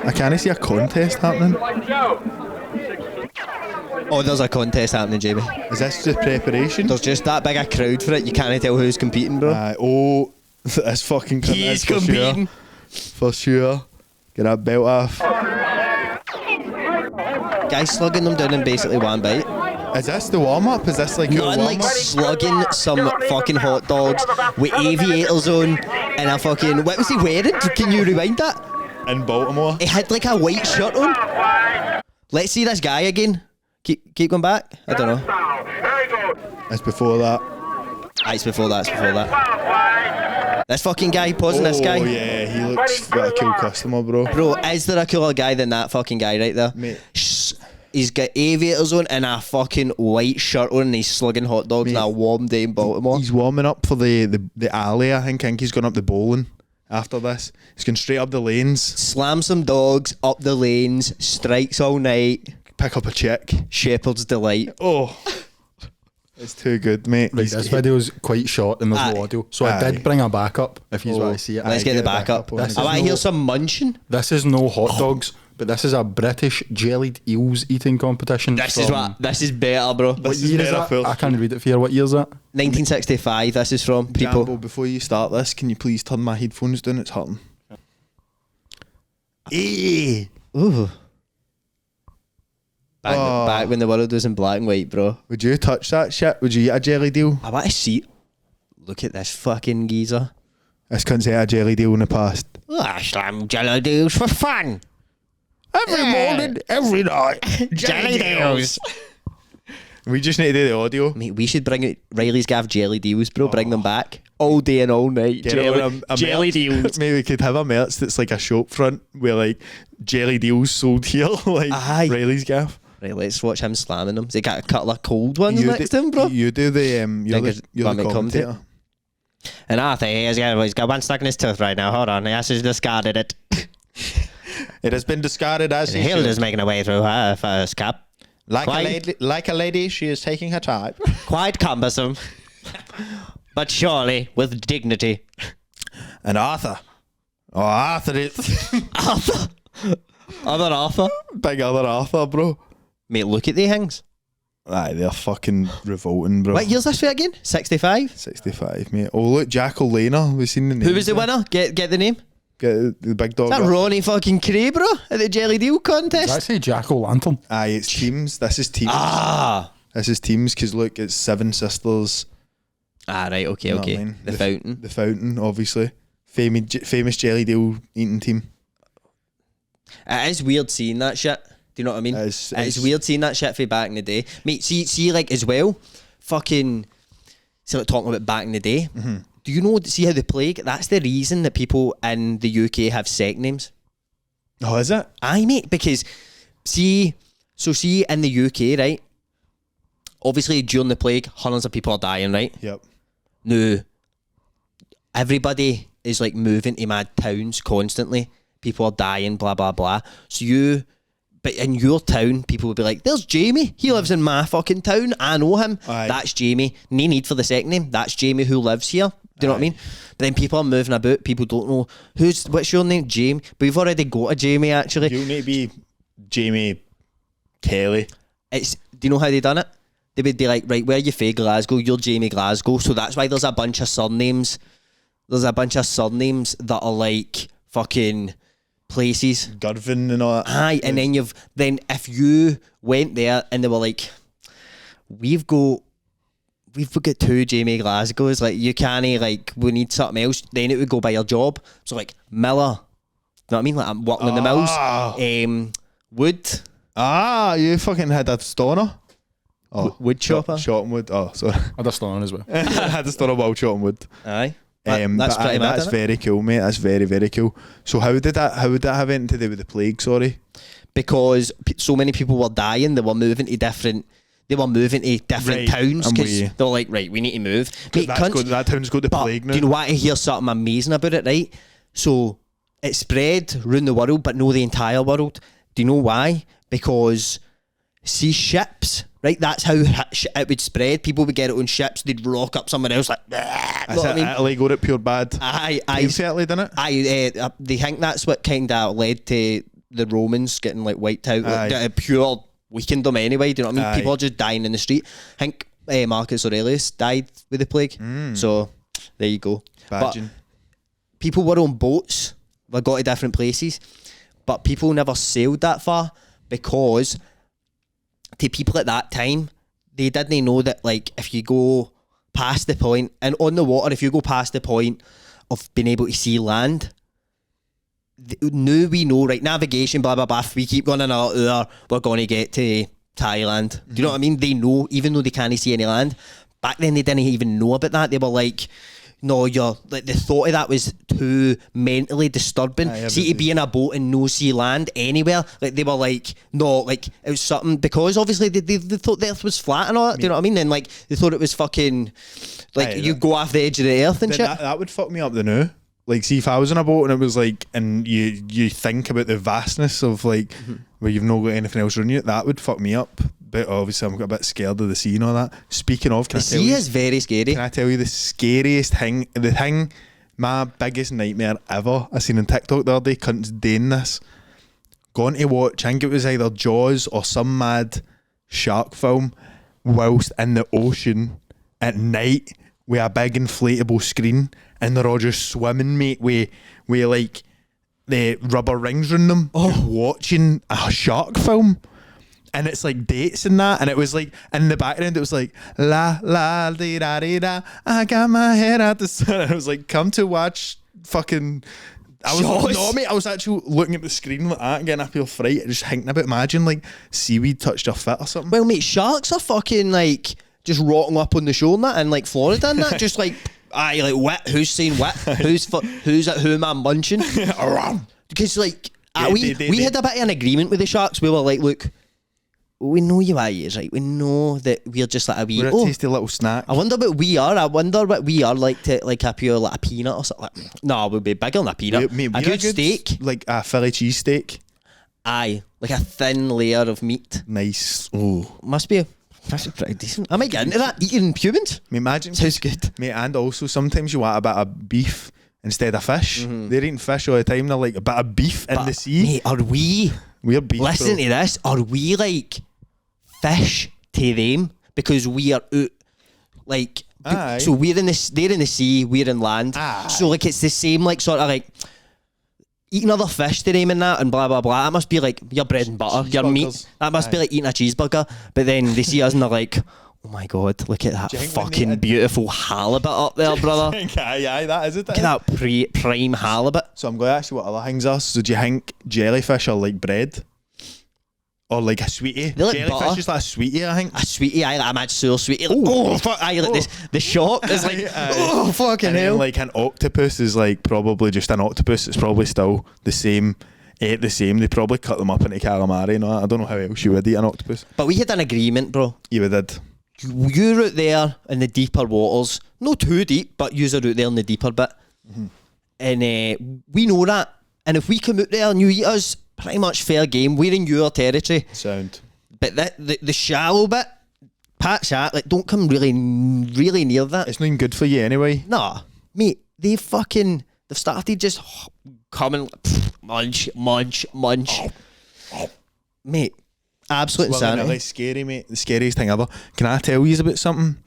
I can't see a contest happening. Oh, there's a contest happening, Jamie. Is this just preparation? There's just that big a crowd for it. You can't tell who's competing, bro. Oh, this fucking cunt He's is for competing. Sure. For sure. Get that belt off. Guys slugging them down in basically one bite. Is this the warm up? Is this like your Nothing warm like up? slugging some fucking hot dogs with aviators on and a fucking... What was he wearing? Can you rewind that? In Baltimore. He had like a white shirt on. Let's see this guy again. Keep going back. I don't know. It's before that. It's before that. It's before that. This fucking guy pausing this guy. Oh yeah, he looks like a cool customer, bro. Bro, is there a cooler guy than that fucking guy right there? Mate. He's got aviators on and a fucking white shirt on and he's slugging hot dogs on a warm day in Baltimore. He's warming up for the alley, I think he's going up the bowling after this. He's going straight up the lanes. Slams some dogs up the lanes, strikes all night. Pick up a chick. Shepherd's delight. Oh. It's too good, mate. Right, this video's quite short and there's no audio. So I Aye. did bring a backup if you want to see it. Let's get the backup. on. I This want to is hear no- some munching. This is no hot dogs, but this is a British jellied eels eating competition. This from- is better, bro. What This is year is better, that? Phil. I can't read it for you. What year is that? 1965. This is from people. Jambo, before you start this, can you please turn my headphones down? It's hurting. Ooh. Back when the world was in black and white, bro. Would you touch that shit? Would you eat a jelly deal? I want to see. Look at this fucking geezer. This cunt's ate a jelly deal in the past. I slam jelly deals for fun. Every morning, every night. Jelly deals. We just need to do the audio. Mate, we should bring it. Reilly's Gaff jelly deals, bro. Bring them back all day and all night. Get it on a jelly merch. deals. Maybe we could have a merch that's like a shop front where like jelly deals sold here, like Aye. Reilly's Gaff. Right, let's watch him slamming them. Has he got a couple of cold ones next do, to him, bro? You do the you're the commentator. And Arthur, he's got one stuck in his tooth right now. Hold on, he has discarded it. It has been discarded as And Hilda's making her way through her first cup. like a lady, she is taking her time. Quite cumbersome, but surely with dignity. And Arthur. Oh, Arthur is Arthur, other Arthur. big other Arthur, bro. Mate, look at the things. Aye, they're fucking revolting, bro. What year's this for again? 65. 65, mate. Oh, look, Jack O'Lana. We've seen the name. Who was the winner? Get the name. Get the big dog. Is that Ronnie fucking Cray, bro? At the Jelly Deal Does that contest? say Jack O'Lantern? Aye, it's teams. This is teams. Ah, This is teams because look, it's Seven Sisters. right, okay, You know what okay. I mean? The fountain. The fountain, obviously. Famous jelly deal eating team. It is weird seeing that shit. Do you know what I mean? It's weird seeing that shit from back in the day. Mate, see like as well, fucking, see like talking about back in the day. Mm-hmm. Do you know, see how the plague, that's the reason that people in the UK have sect names. Oh, is it? Aye, mate, because see in the UK, right, obviously during the plague, hundreds of people are dying, right? Yep. Now, everybody is like moving to mad towns constantly. People are dying, blah, blah, blah. But in your town, people would be like, there's Jamie. He lives in my fucking town. I know him. Aye. That's Jamie. No need for the second name. That's Jamie who lives here. Do you know what I mean? But then people are moving about. People don't know. What's your name? Jamie. But we've already got a Jamie, actually. You need to be Jamie Kelly. Do you know how they done it? They would be like, right, where are you from? Glasgow? You're Jamie Glasgow. So that's why there's a bunch of surnames. There's a bunch of surnames that are like fucking places. Girvin and all that. Aye, and then if you went there and they were like, we've got two Jamie Glasgows, like you can't, like we need something else, then it would go by your job. So like Miller, you know what I mean? Like I'm working in the mills. Wood. Ah, you fucking had a stoner. Oh, Wood chopper. Shotting wood. Oh, sorry. I just on as well. I had a stoner while shotting wood. Aye. That's pretty mad, that's isn't it? very cool, mate. That's very, very cool. So how would that have anything to do with the plague? Sorry. Because so many people were dying, they were moving to different Right, towns I'm with because you. they were like, right, we need to move. Mate, That town's got the but plague now. do you know what? I hear something amazing about it, right? So it spread around the world, but no the entire world. Do you know why? Because see ships, right? That's how it would spread. People would get it on ships. They'd rock up someone else like, know what I mean? Italy got it pure bad. Aye, Italy, didn't it? they think that's what kind of led to the Romans getting like wiped out. Like, Aye. it pure weakened them anyway. Do you know what I mean? Aye. People are just dying in the street. I think Marcus Aurelius died with the plague. So there you go. But Badging. people were on boats. They got to different places, but people never sailed that far because to people at that time, they didn't know that like if you go past the point and on the water, if you go past the point of being able to see land, now we know, right? Navigation, blah blah blah. If we keep going another hour, we're going to get to Thailand. Do you know what I mean? They know, even though they can't see any land. Back then, they didn't even know about that. They were like, no, you're like, the thought of that was too mentally disturbing. See, to be in a boat and no see land anywhere, like they were like, no, like it was something, because obviously they thought the earth was flat and all that. Do you know what I mean? And like they thought it was fucking like you go off the edge of the earth and shit. That would fuck me up the now. Like, see, if I was in a boat and it was like, and you think about the vastness of like where you've not got anything else around you, that would fuck me up. But obviously, I'm a bit scared of the sea and all that. Speaking of, The sea is very scary. Can I tell you the scariest thing? The thing, my biggest nightmare ever. I seen on TikTok the other day, cunts doing this. Going to watch, I think it was either Jaws or some mad shark film, whilst in the ocean at night with a big inflatable screen, and they're all just swimming, mate, with like the rubber rings around them, just watching a shark film. And it's like dates and that, and it was like in the background it was like la la dee da dee da, I got my head out the sun, and it was like, come to watch fucking. I was actually looking at the screen like that and getting a pure fright, just thinking about, imagine like seaweed touched your foot or something. Well, mate, sharks are fucking like just rotting up on the shore and that, and like Florida and that, just like aye, like what? Who's saying what? Who's at whom I'm munching? Because like we had a bit of an agreement with the sharks. We were like, look, we know you are, right? We know that we're just like a wee. We're a tasty little snack. I wonder what we are. Like to like a pure like a peanut or something. Like, no, we'll be bigger than a peanut. Mate, a good steak, like a Philly cheesesteak. Aye, like a thin layer of meat. Nice. Oh, Must be pretty decent. I might get into that. Eating humans. mate, imagine. Sounds good. Mate, and also sometimes you want a bit of beef instead of fish. They're eating fish all the time. They're like a bit of beef in the sea. Mate, are we? We're beef. Listen bro. to this. Are we like fish to them because we are out, like Aye. so they're in the sea, we're in land. Aye. So like it's the same, like sort of like eating other fish to them and that and blah blah blah. That must be like your bread and butter, your meat. Cheeseburgers. That must be Aye. like eating a cheeseburger. But then they see us and they're like, oh my god, look at that Do you think when fucking they- beautiful halibut up there, brother. Aye, that is it. Look at that prime halibut. So I'm going to ask you what other things are. So do you think jellyfish are like bread? Or like a sweetie? They like Jellyfish butter. is like a sweetie, I think. A sweetie, aye, like a mad sour sweetie. Like, oh fuck, aye, like this, the shock is like, Aye. oh fucking And then hell. like an octopus is like probably just an octopus. It's probably still the same. Ate the same. They probably cut them up into calamari and all that. I don't know how else you would eat an octopus. But we had an agreement, bro. You did. You're out there in the deeper waters, not too deep, but you're out there in the deeper bit, and we know that. And if we come out there and you eat us, pretty much fair game. We're in your territory. Sound. But the shallow bit, pat shat, like don't come really near that. It's not even good for you anyway. Nah, mate, they've started just coming, munch, mate. Absolute Well, they're insanity. really scary, mate. The scariest thing ever. Can I tell you about something?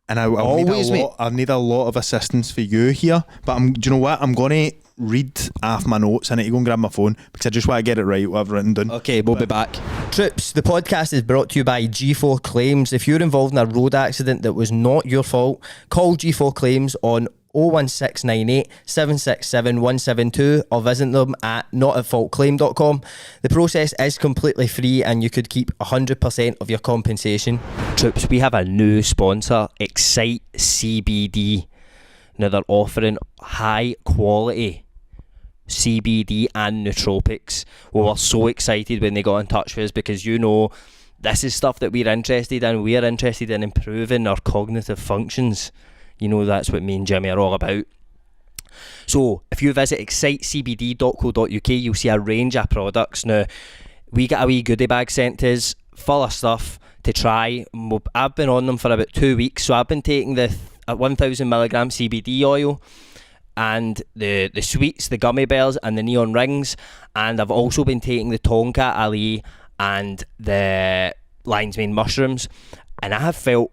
And Always, mate. I need a lot of assistance for you here. But do you know what? I'm going to read off my notes. I need to go and grab my phone because I just want to get it right, what I've written down. Okay, we'll be back. Troops, the podcast is brought to you by G4 Claims. If you're involved in a road accident that was not your fault, call G4 Claims on 01698 767 172 or visit them at notatfaultclaim.com. The process is completely free and you could keep 100% of your compensation. Troops, we have a new sponsor, Excite CBD. Now they're offering high quality CBD and nootropics. We were so excited when they got in touch with us because you know this is stuff that we're interested in. We're interested in improving our cognitive functions. You know that's what me and Jimmy are all about. So if you visit excitecbd.co.uk, you'll see a range of products. Now we get a wee goodie bag sent to us full of stuff to try. I've been on them for about 2 weeks, so I've been taking the 1000 milligram CBD oil, and the sweets, the gummy bears and the neon rings, and I've also been taking the Tonka Ali and the lion's mane mushrooms, and I have felt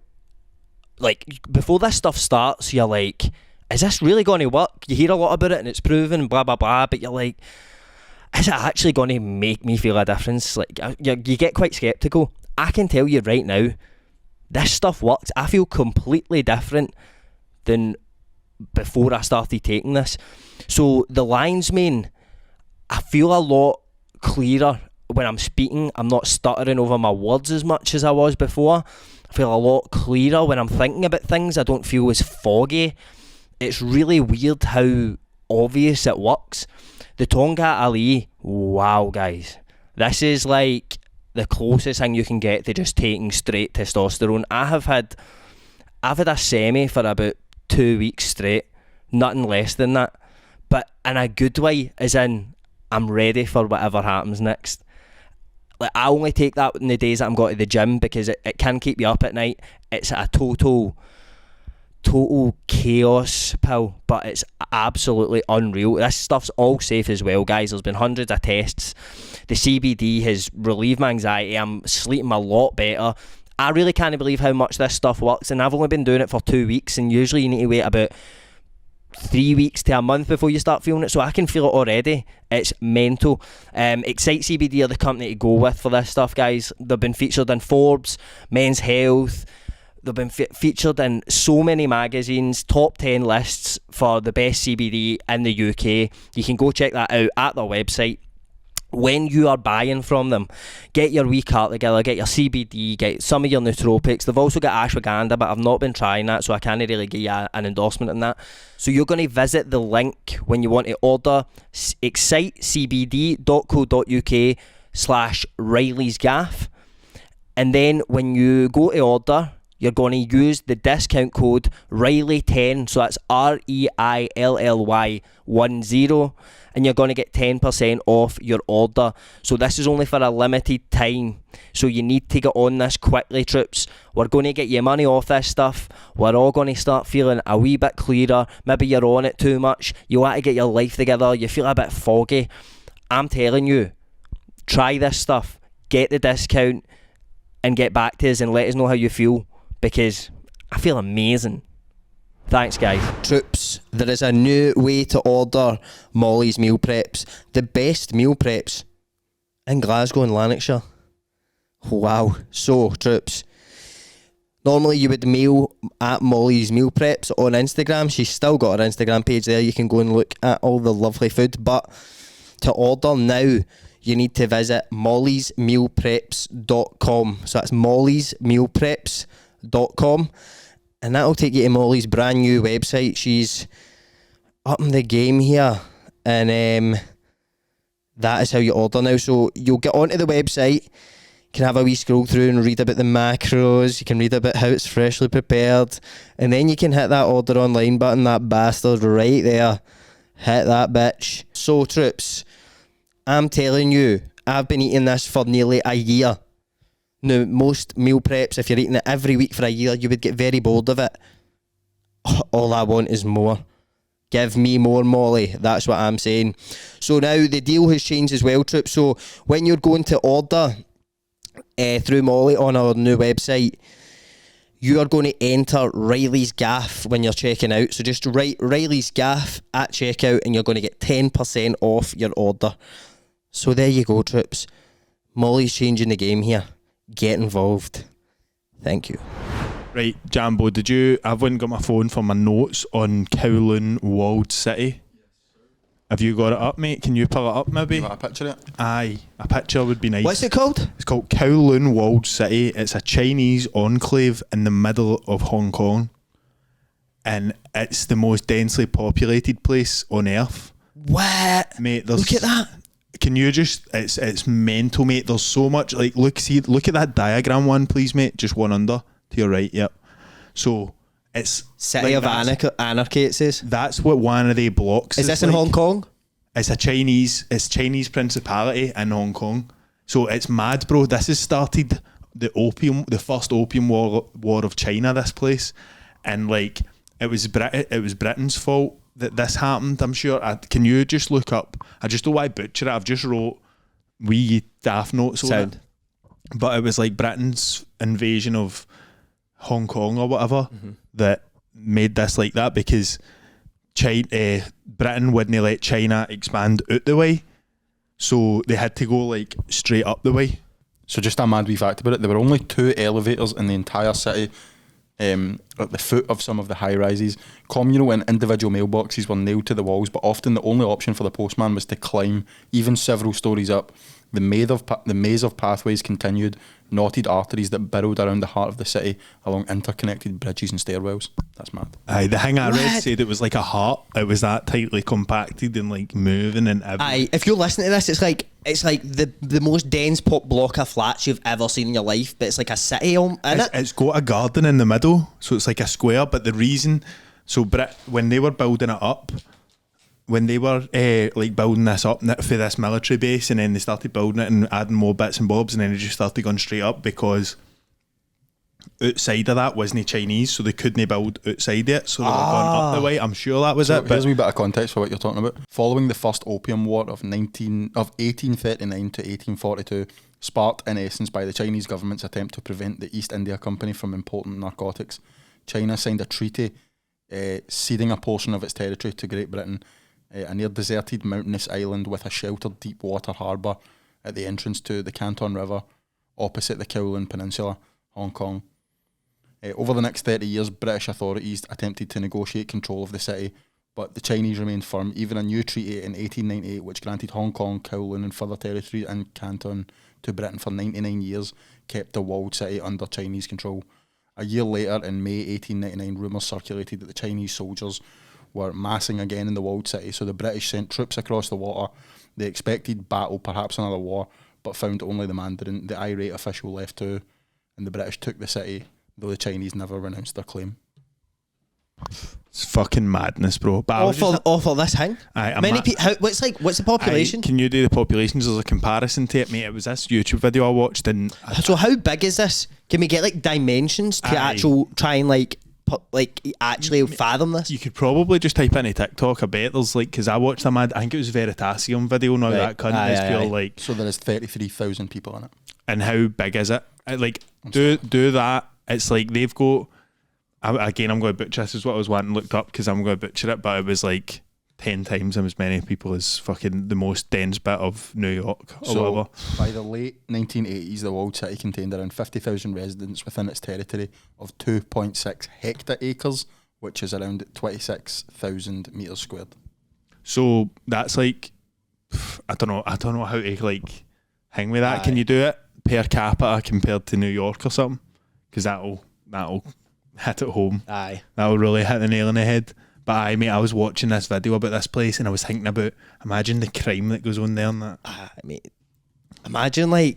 like before this stuff starts, you're like, is this really going to work? You hear a lot about it and it's proven, blah blah blah, but you're like, is it actually going to make me feel a difference? Like you get quite skeptical. I can tell you right now, this stuff works. I feel completely different than before I started taking this. So the lion's mane, I feel a lot clearer when I'm speaking. I'm not stuttering over my words as much as I was before. I feel a lot clearer when I'm thinking about things. I don't feel as foggy. It's really weird how obvious it works. The Tonga Ali, wow guys, this is like the closest thing you can get to just taking straight testosterone. I've had a semi for about 2 weeks straight, nothing less than that, but in a good way, as in I'm ready for whatever happens next. Like, I only take that in the days that I'm going to the gym, because it can keep you up at night. It's a total chaos pill, but it's absolutely unreal. This stuff's all safe as well, guys. There's been hundreds of tests. The CBD has relieved my anxiety. I'm sleeping a lot better. I really can't believe how much this stuff works, and I've only been doing it for 2 weeks, and usually you need to wait about 3 weeks to a month before you start feeling it, so I can feel it already. It's mental. Excite CBD are the company to go with for this stuff, guys. They've been featured in Forbes, Men's Health. They've been featured in so many magazines, top 10 lists for the best CBD in the UK. You can go check that out at their website. When you are buying from them, get your wee cart together, get your CBD, get some of your nootropics. They've also got ashwagandha, but I've not been trying that, so I can't really give you an endorsement on that. So you're going to visit the link when you want to order, excitecbd.co.uk/Reilly's Gaff. And then when you go to order, you're going to use the discount code Reilly10, so that's REILLY10, and you're going to get 10% off your order. So this is only for a limited time, so you need to get on this quickly, troops. We're going to get you money off this stuff. We're all going to start feeling a wee bit clearer. Maybe you're on it too much, you want to get your life together, you feel a bit foggy. I'm telling you, try this stuff, get the discount, and get back to us and let us know how you feel, because I feel amazing. Thanks, guys. Troops, there is a new way to order Molly's meal preps. The best meal preps in Glasgow and Lanarkshire. Wow. So, troops, normally you would mail at Molly's meal preps on Instagram. She's still got her Instagram page there. You can go and look at all the lovely food. But to order now, you need to visit mollysmealpreps.com. So that's mollysmealpreps.com. And that'll take you to Molly's brand new website. She's upping the game here. And that is how you order now. So you'll get onto the website, can have a wee scroll through and read about the macros. You can read about how it's freshly prepared. And then you can hit that order online button, that bastard right there. Hit that bitch. So, troops, I'm telling you, I've been eating this for nearly a year. Now, most meal preps, if you're eating it every week for a year, you would get very bored of it. All I want is more. Give me more, Molly. That's what I'm saying. So now the deal has changed as well, troops. So when you're going to order through Molly on our new website, you are going to enter Reilly's Gaff when you're checking out. So just write Reilly's Gaff at checkout and you're going to get 10% off your order. So there you go, troops. Molly's changing the game here. Get involved. Thank you. Right, Jambo, I've went and got my phone for my notes on Kowloon Walled City. Have you got it up, mate? Can you pull it up, maybe? You want a picture of it? Aye, a picture would be nice. What's it called? It's called Kowloon Walled City. It's a Chinese enclave in the middle of Hong Kong. And it's the most densely populated place on earth. What? Mate, Look at that. Can you just, it's mental, mate. There's so much, like, look at that diagram one, please, mate. Just one under to your right, yep. So, it's City like of Anarchy, it says. That's what one of the blocks Is this in Hong Kong? It's Chinese principality in Hong Kong. So it's mad, bro. This has started the first opium war of China, this place. And like, it was Britain's fault that this happened. I'm sure. Can you just look up? I just don't want to butcher it. I've just wrote wee daft notes on it. But it was like Britain's invasion of Hong Kong or whatever that made this like that, because Britain wouldn't let China expand out the way, so they had to go like straight up the way. So just a mad wee fact about it, there were only 2 elevators in the entire city at the foot of some of the high rises. Communal and individual mailboxes were nailed to the walls, but often the only option for the postman was to climb even several stories up. The maze of pathways continued, knotted arteries that burrowed around the heart of the city along interconnected bridges and stairwells. That's mad. Aye, the thing I read said it was like a heart. It was that tightly compacted and like moving and everything. Aye, if you're listening to this, it's like the most dense pop block of flats you've ever seen in your life, but it's like a city in it. It's got a garden in the middle, so it's like a square. But the reason, when they were building it up, when they were like building this up for this military base, and then they started building it and adding more bits and bobs, and then it just started going straight up because outside of that wasn't Chinese, so they couldn't build outside it, so they were going up the way. I'm sure that was it. Here's a wee bit of context for what you're talking about. Following the First Opium War of 1839 to 1842, sparked in essence by the Chinese government's attempt to prevent the East India Company from importing narcotics, China signed a treaty ceding a portion of its territory to Great Britain, a near deserted mountainous island with a sheltered deep water harbour at the entrance to the Canton River opposite the Kowloon Peninsula, Hong Kong. Over the next 30 years, British authorities attempted to negotiate control of the city, but the Chinese remained firm. Even a new treaty in 1898, which granted Hong Kong, Kowloon and further territory and Canton to Britain for 99 years, kept the walled city under Chinese control. A year later, in May 1899, rumours circulated that the Chinese soldiers were massing again in the walled city, so the British sent troops across the water. They expected battle, perhaps another war, but found only the Mandarin. The irate official left too, and the British took the city, though the Chinese never renounced their claim. It's fucking madness, bro. But for this thing. What's the population? Can you do the populations as a comparison to it, mate? It was this YouTube video I watched, and so how big is this? Can we get like dimensions to try and actually fathom this? You could probably just type into TikTok. I bet there's because I watched I think it was Veritasium video. Now that cunt is pure like. So there is 33,000 people in it. And how big is it? Do that. It's like they've got. Again, I'm going to butcher this. Is what I was wanting looked up because I'm going to butcher it, but it was like 10 times as many people as fucking the most dense bit of New York or whatever. By the late 1980s, the walled city contained around 50,000 residents within its territory of 2.6 hectares, which is around 26,000 metres squared. So that's like, I don't know how to like hang with that. Can you do it per capita compared to New York or something? Because that'll hit it home. That'll really hit the nail on the head. But mate, I was watching this video about this place and I was thinking about, imagine the crime that goes on there and that. Imagine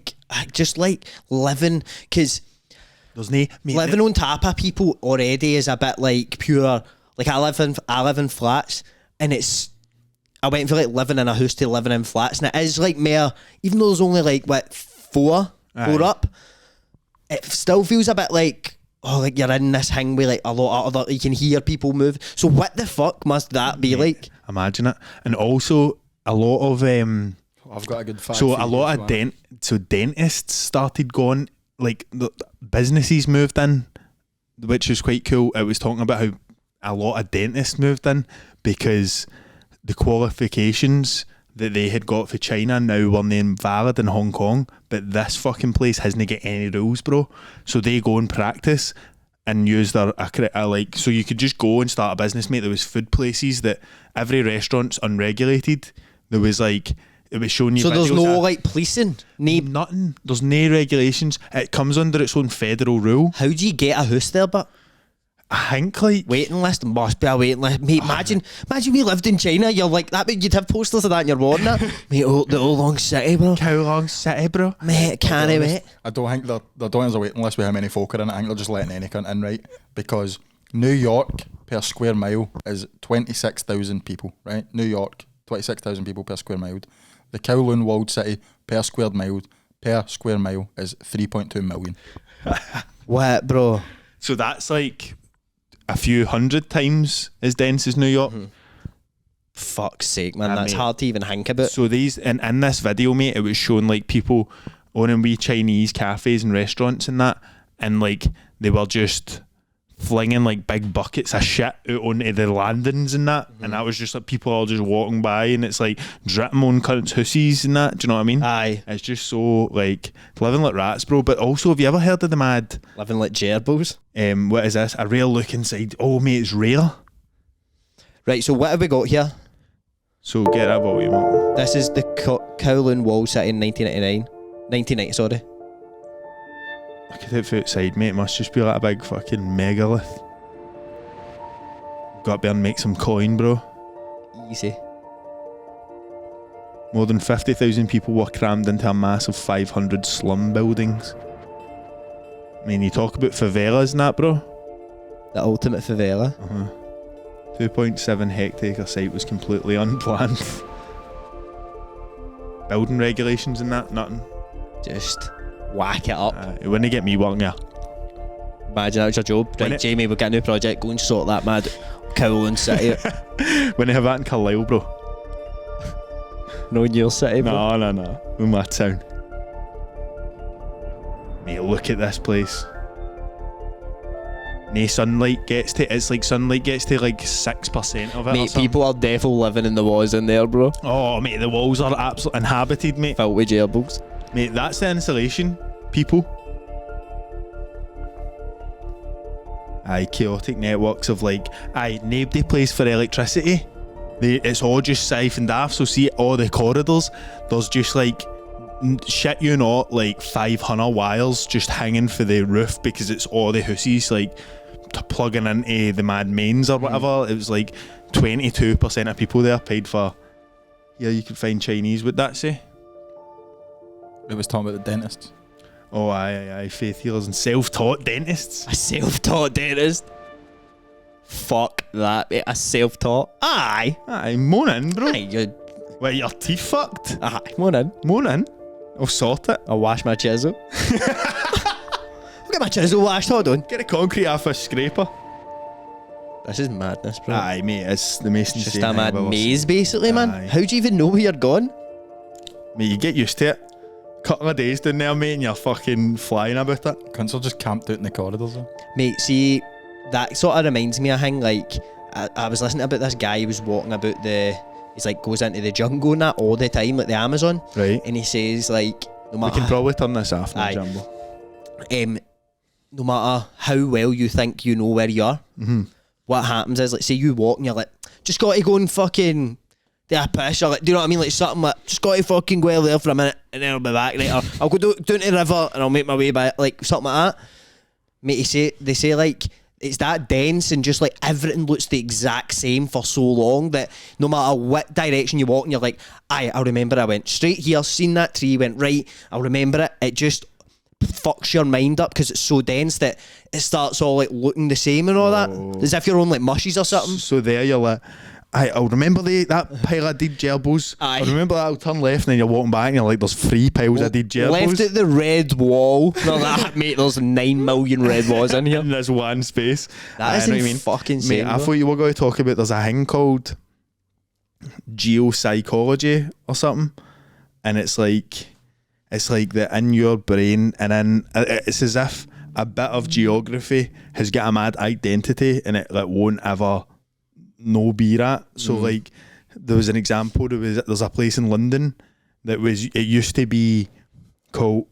just living, because living on top of people already is a bit like pure. Like I live in flats, and I went from living in a house to living in flats, and it is more. Even though there's only four up, it still feels a bit like. Oh, you're in this thing with a lot of other, you can hear people move. So what the fuck must that be like? Imagine it. And also a lot of I've got a good fact. So a lot of dentists started going, the businesses moved in, which was quite cool. It was talking about how a lot of dentists moved in because the qualifications that they had got for China now weren't invalid in Hong Kong, but this fucking place hasn't got any rules, bro. So they go and practice and use their so you could just go and start a business, mate. There was food places that every restaurant's unregulated. There was it was showing you. So there's no policing, nothing. There's no regulations. It comes under its own federal rule. How do you get a house there, but? I think waiting list must be a waiting list, mate. Imagine we lived in China. You're like that, but you'd have posters of that in your wall, mate. The Oolong City, bro. Kowloon City, bro. Mate, can't it, mate? I don't think they're doing as a waiting list with how many folk are in it. I think they're just letting any cunt in, right? Because New York per square mile is 26,000 people, right? New York, 26,000 people per square mile. The Kowloon walled city per square mile is 3.2 million. What, bro? So that's a few hundred times as dense as New York. Fuck's sake, man, Ah, that's mate. hard to even think about. So these in this video, mate, it was showing like people owning wee Chinese cafes and restaurants and that, and like they were just flinging like big buckets of shit out onto the landings and that, and that was just like people all just walking by, and it's like dripping on cunts' hussies and that. Do you know what I mean? Aye, It's just so like living like rats, bro. But also, have you ever heard of the mad? living like gerbils. What is this? A rare look inside. Oh, mate, it's rare. Right, so what have we got here? So get that volume up. This is the Kowloon Wall City in 1990, sorry. Look at it from outside, mate. It must just be like a big fucking megalith. Got to be and make some coin, bro. Easy. More than 50,000 people were crammed into a massive 500 slum buildings. I mean, you talk about favelas and that, bro. The ultimate favela. 2.7 hectare site was completely unplanned. Building regulations and that, nothing. Just whack it up. It wouldn't get me working here. Imagine that was your job. Right, Wouldn't it? Jamie, we've got a new project. Go and sort that mad Kowloon City out. When they have that in Carlisle, bro. No, in your city, bro. No. In my town. Mate, look at this place. No sunlight gets to, it's like sunlight gets to like 6% of it. or Mate, something. people are definitely living in the walls in there, bro. Oh, mate, the walls are absolutely inhabited, mate. Filled with gerbils. Mate, that's the insulation, people. Aye, chaotic networks of like, nobody pays for electricity. It's all just siphoned off. So see, all the corridors, there's just like, shit you not, like 500 wires just hanging for the roof because it's all the hussies like plugging into the mad mains or whatever. It was like 22% of people there paid for. Yeah, you could find Chinese. Would that say? It was talking about the dentists. Oh, aye, faith healers and self-taught dentists. A self-taught dentist. Fuck that, mate. A self-taught. Aye. Aye, moan in, bro. Aye, you. Wait, your teeth fucked? Aye, moan in. Moan in. I'll sort it. I'll wash my chisel. I'll get my chisel washed, hold on. Get the concrete off a scraper. This is madness, bro. Aye, mate, it's the most Just insane a thing mad I've ever maze, seen. basically, man. Aye. How do you even know where you're going? Mate, you get used to it. Couple of days down there, mate, and you're fucking flying about it. Cunts are just camped out in the corridors though. Mate, see, that sort of reminds me of a thing, like, I was listening about this guy who was walking about he's like, goes into the jungle and that all the time, like the Amazon. Right. And he says, like, no We matter can probably turn this off now, Aye. Jumbo. No matter how well you think you know where you are, what happens is, like, say you walk and you're like, just got to go and fucking do a piss, or like, do you know what I mean? Like something like, just got to fucking go out there for a minute and then I'll be back, right? Or I'll go down to the river and I'll make my way back, like something like that. Mate, they say like, it's that dense and just like everything looks the exact same for so long that no matter what direction you walk and you're like, aye, I remember I went straight here, seen that tree, went right, I'll remember it. It just fucks your mind up because it's so dense that it starts all like looking the same and all that, as if you're on like mushies or something. So there you're like, I'll remember that pile of dead gerbils. Aye. I remember that. I'll turn left and then you're walking back and you're like, there's 3 piles of dead gerbils. Left at the red wall. No, that mate, there's 9 million red walls in here. in this one space. That is I know what you mean. fucking Mate, insane. I thought you were going to talk about, there's a thing called geopsychology or something, and it's like the in your brain, and then it's as if a bit of geography has got a mad identity and it like won't ever be that. So like there was an example, there's a place in London that it used to be called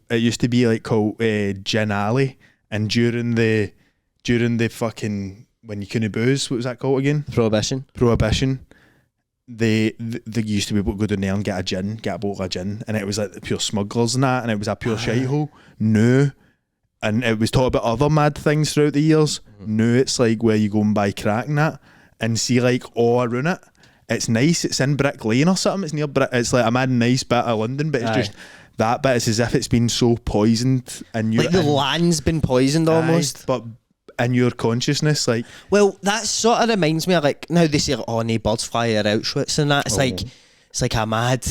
Gin Alley, and during the fucking, when you couldn't booze, what was that called again? Prohibition. They used to be able to go down there and get a bottle of gin, and it was like the pure smugglers and that, and it was a pure shithole. No. And it was taught about other mad things throughout the years. No, it's like where you go and buy crack and that, and see like all around it. It's nice. It's in Brick Lane or something. It's near it's like a mad nice bit of London, but it's Aye. just that bit. It's as if it's been so poisoned, and Like the land's been poisoned almost. but in your consciousness, like, Well, that sort of reminds me of like, now they say like, oh, no birds fly at Auschwitz and that. It's like a mad.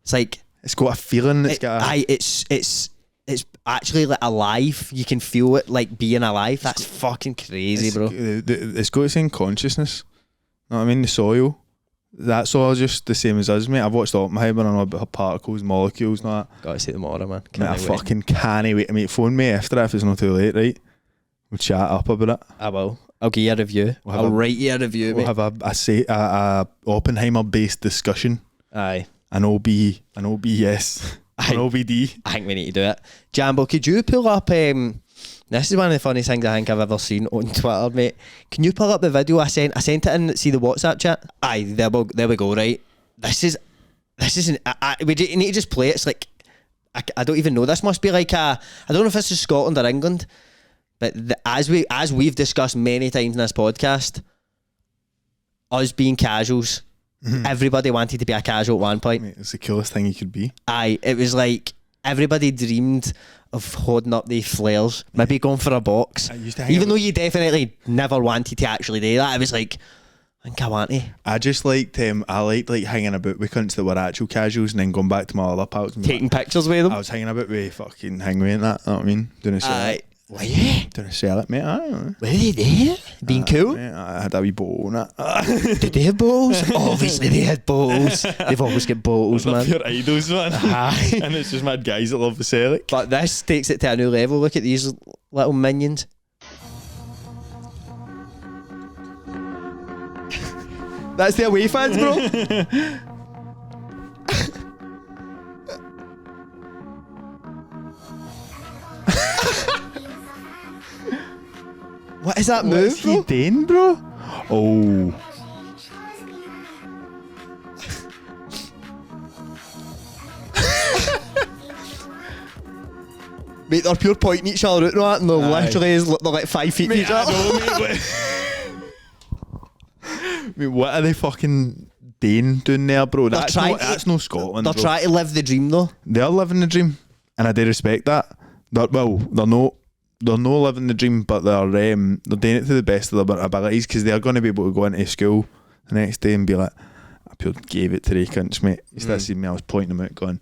It's like it's got a feeling. it's actually like alive. You can feel it like being alive. That's fucking crazy, bro. It's got its own consciousness. Know what I mean? The soil, That's all just the same as us, mate. I've watched Oppenheimer and all about particles, molecules and all that. Gotta see tomorrow, man. Mate, I fucking can't wait. Mate, phone me after if it's not too late, right? We'll chat up about it. I will. I'll give you a review. I'll write you a review, We'll mate. have a Oppenheimer-based discussion. Aye. An OB yes. An OBD. I think we need to do it. Jambo, could you pull up... this is one of the funniest things I think I've ever seen on Twitter, mate. Can you pull up the video I sent? I sent it in, see the WhatsApp chat? Aye, there we go, right? This is we need to just play it. It's like, I don't even know. This must be like I don't know if this is Scotland or England, but as we've discussed many times in this podcast, us being casuals, everybody wanted to be a casual at one point. Mate, it's the coolest thing you could be. Aye, it was like everybody dreamed of holding up the flares, maybe going for a box. Even though you definitely never wanted to actually do that, it was like, I think I want to. I just liked I liked like hanging about with cunts that were actual casuals and then going back to my other pals and Taking pictures with them. I was hanging about with fucking hangman and that, you know what I mean? Doing a sell it. Well, yeah. Doing a sell it, mate. Were they there? Being cool? Mate, I had a wee bottle and that. Did they have balls? Obviously they had balls. They've always got balls, man. Pure idols, man. Aye. And it's just mad guys that love the Celtic. But this takes it to a new level. Look at these little minions. That's the away fans, bro. What is that move, What's he doing, bro? Oh. Mate, they're pure pointing each other out and that, and they're Aye. literally they're like 5 feet from Mate, each other. Mate, what are they fucking doing there, bro? That's no Scotland, They're bro. trying to live the dream, though. They're living the dream, and I do respect that. They're not living the dream, but they're doing it to the best of their abilities, because they're going to be able to go into school the next day and be like, I pure gave it to the cunts, mate. You start seeing me, I was pointing them out going,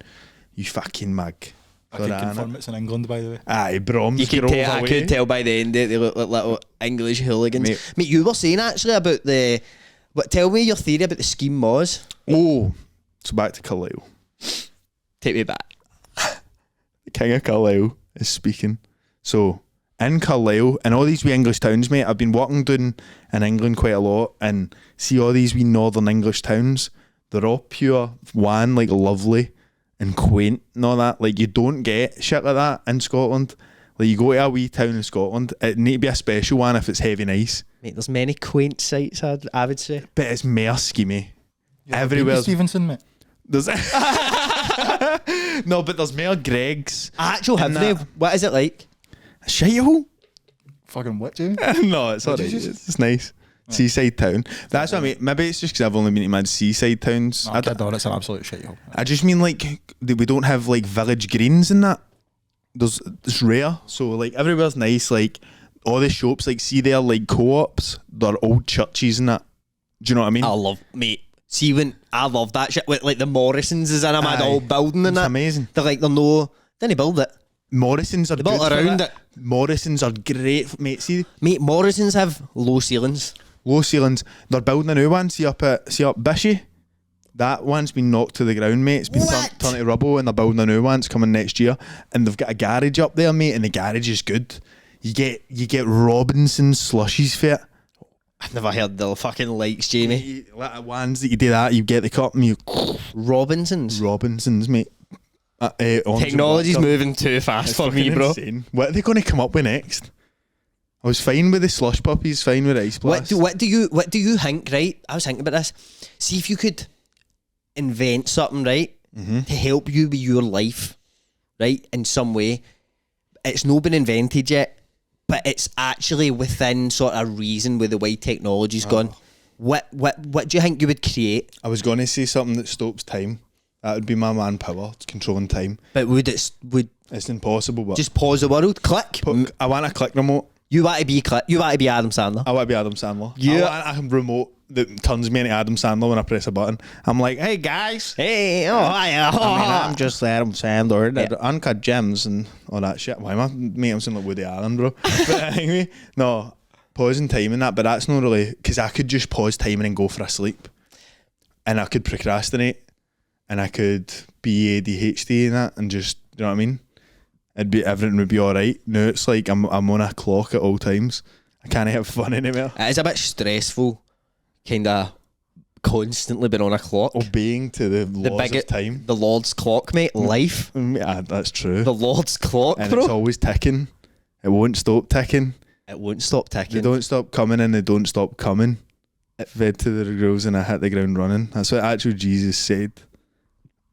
you fucking mag. I can confirm it's in England, by the way. Aye, Broms. You could tell, I could tell by the end that they look like little English hooligans. Mate, you were saying actually about the... Tell me your theory about the scheme was. Oh, so back to Carlisle. Take me back. The King of Carlisle is speaking. So, in Carlisle, and all these wee English towns, mate, I've been walking down in England quite a lot, and see all these wee northern English towns, they're all pure wan, like lovely and quaint and all that. Like, you don't get shit like that in Scotland. Like, you go to a wee town in Scotland, it need to be a special one if it's heavy nice. Mate, there's many quaint sights, I would say. But it's more schemy. Yeah, Everywhere. Stevenson, mate. There's no, but there's more Gregs. Actual have they? What is it like? Shithole? Fucking what, Jamie? No, it's alright. It's nice. Seaside town. That's what I mean. Maybe it's just because I've only been to mad seaside towns. No, kid on, it's an absolute shithole. I just mean like we don't have like village greens and that. It's rare. So like everywhere's nice. Like all the shops, like see there like co-ops. They're old churches and that. Do you know what I mean? I love, mate. See, when I love that shit with like the Morrisons is in a mad old building and It's that. amazing. They're like, didn't build it. Morrisons are They built good for around that. it. Morrisons are great, mate. See, Mate, Morrisons have low ceilings. low ceilings. They're building a new one. See up Bishy. That one's been knocked to the ground, mate. It's been turned to rubble, and they're building a new one. It's coming next year, and they've got a garage up there, mate. And the garage is good. You get Robinson's slushies for it. I've never heard the fucking likes, Jamie. Little ones that you do that, you get the cup and you Robinsons. Robinsons, mate. Technology's moving too fast It's for me, fucking bro. insane. What are they going to come up with next? I was fine with the slush puppies, fine with ice blast. What do you think? Right, I was thinking about this. See if you could invent something, right, to help you with your life, right, in some way. It's not been invented yet, but it's actually within sort of reason with the way technology's gone. What do you think you would create? I was going to say something that stops time. That would be my manpower. It's controlling time. But would It's impossible. But just pause the world? Click. I want a click remote. You want to be Adam Sandler. I want to be Adam Sandler. Yeah. I want a remote that turns me into Adam Sandler when I press a button. I'm like, hey guys. Hey, oh, hi, I'm just Adam Sandler. Uncut gems and all that shit. Why am I? Mate, I'm saying like Woody Allen, bro. But anyway, no, pausing time and that. But that's not really, because I could just pause time and then go for a sleep. and I could procrastinate, and I could be ADHD and that, and just, you know what I mean? Everything would be all right. Now it's like I'm on a clock at all times. I can't have fun anymore. It is a bit stressful, kind of constantly being on a clock. Obeying to the laws of time. The Lord's clock, mate. Life. Yeah, that's true. The Lord's clock, And bro. it's always ticking. It won't stop ticking. It won't stop They ticking. don't stop coming and they don't stop coming. It fed to the girls and I hit the ground running. That's what actual Jesus said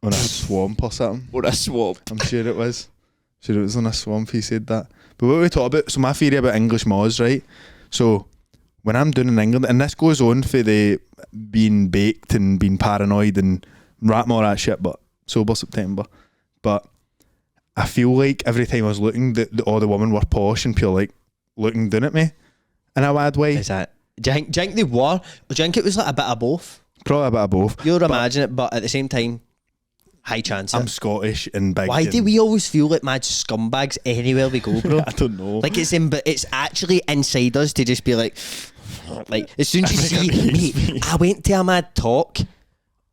on a swamp or something. Or a swamp. I'm sure it was. Sure it was on a swamp he said that. But what we talk about, so my theory about English mods, right? So when I'm doing in England, and this goes on for the being baked and being paranoid and rat more that shit, but sober September. But I feel like every time I was looking, all the women were posh and pure, like looking down at me in a bad way. Is that? Do you think they were? Or do you think it was like a bit of both? Probably a bit of both. You'd imagine it, but at the same time, high chance. I'm Scottish and big. Why do and we always feel like mad scumbags anywhere we go, bro? I don't know. Like but it's actually inside us to just be like as soon as you see me, I went to a mad talk.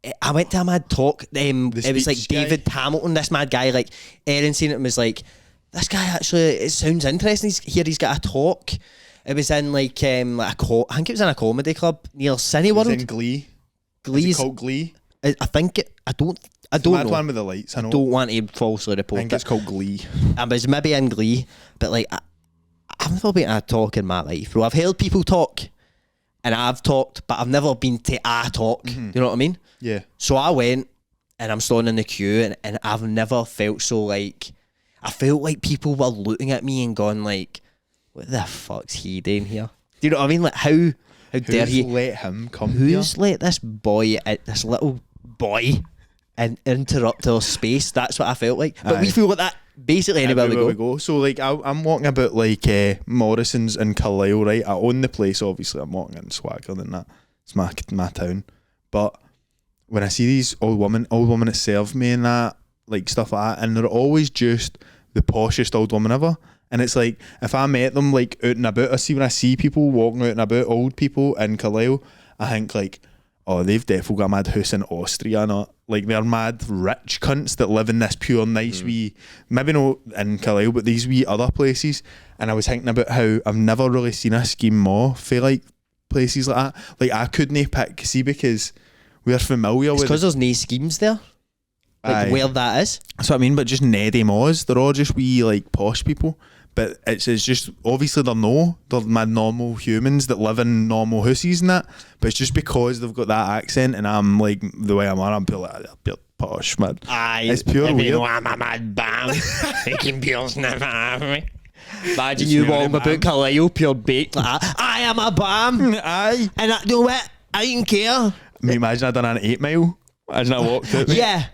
It was like speech guy? David Hamilton, this mad guy. Like Erin seen it and was like, this guy actually, it sounds interesting. He's got a talk. It was in like I think it was in a comedy club near Cineworld. It's in Glee. Glee's. Is it called Glee? I think it. I don't Mad know. one with the lights. I know. Don't want to falsely I report think it. it's called Glee. It was maybe in Glee, but like I've never been to a talk in my life, bro. I've heard people talk, and I've talked, but I've never been to a talk. Do you know what I mean? Yeah. So I went, and I'm standing in the queue, and I've never felt so like, I felt like people were looking at me and going like, what the fuck's he doing here? Do you know what I mean? Like how dare Who's he? let him come Who's here? let this little boy and interrupt our space? That's what I felt like. But we Aye. feel like that basically anywhere we go. So like I'm walking about like Morrison's in Carlisle, right? I own the place, obviously. I'm walking in swagger than that. It's my town. But when I see these old women that serve me and that, like stuff like that, and they're always just the poshest old woman ever. And it's like, if I met them like out and about, when I see people walking out and about, old people in Carlisle, I think like, oh, they've definitely got a mad house in Austria, not like they're mad rich cunts that live in this pure nice wee, maybe not in Carlisle, but these wee other places. And I was thinking about how I've never really seen a scheme more for like places like that. Like I couldn't pick, see, because we're familiar It's with because there's no schemes there. Like Aye. where that is. That's what I mean, but just Neddy Moz, they're all just wee like posh people. But it's just obviously they're my normal humans that live in normal houses and that. But it's just because they've got that accent and I'm like the way I'm like, pure posh, man. Aye. It's pure weird. I'm a mad bam. Making pills never have me. Imagine you pure walking bam. about Carlisle pure baked like that. I am a bam. Aye. And I know what? I don't care. I mean, imagine I done an 8 mile. Imagine I walked out. Yeah.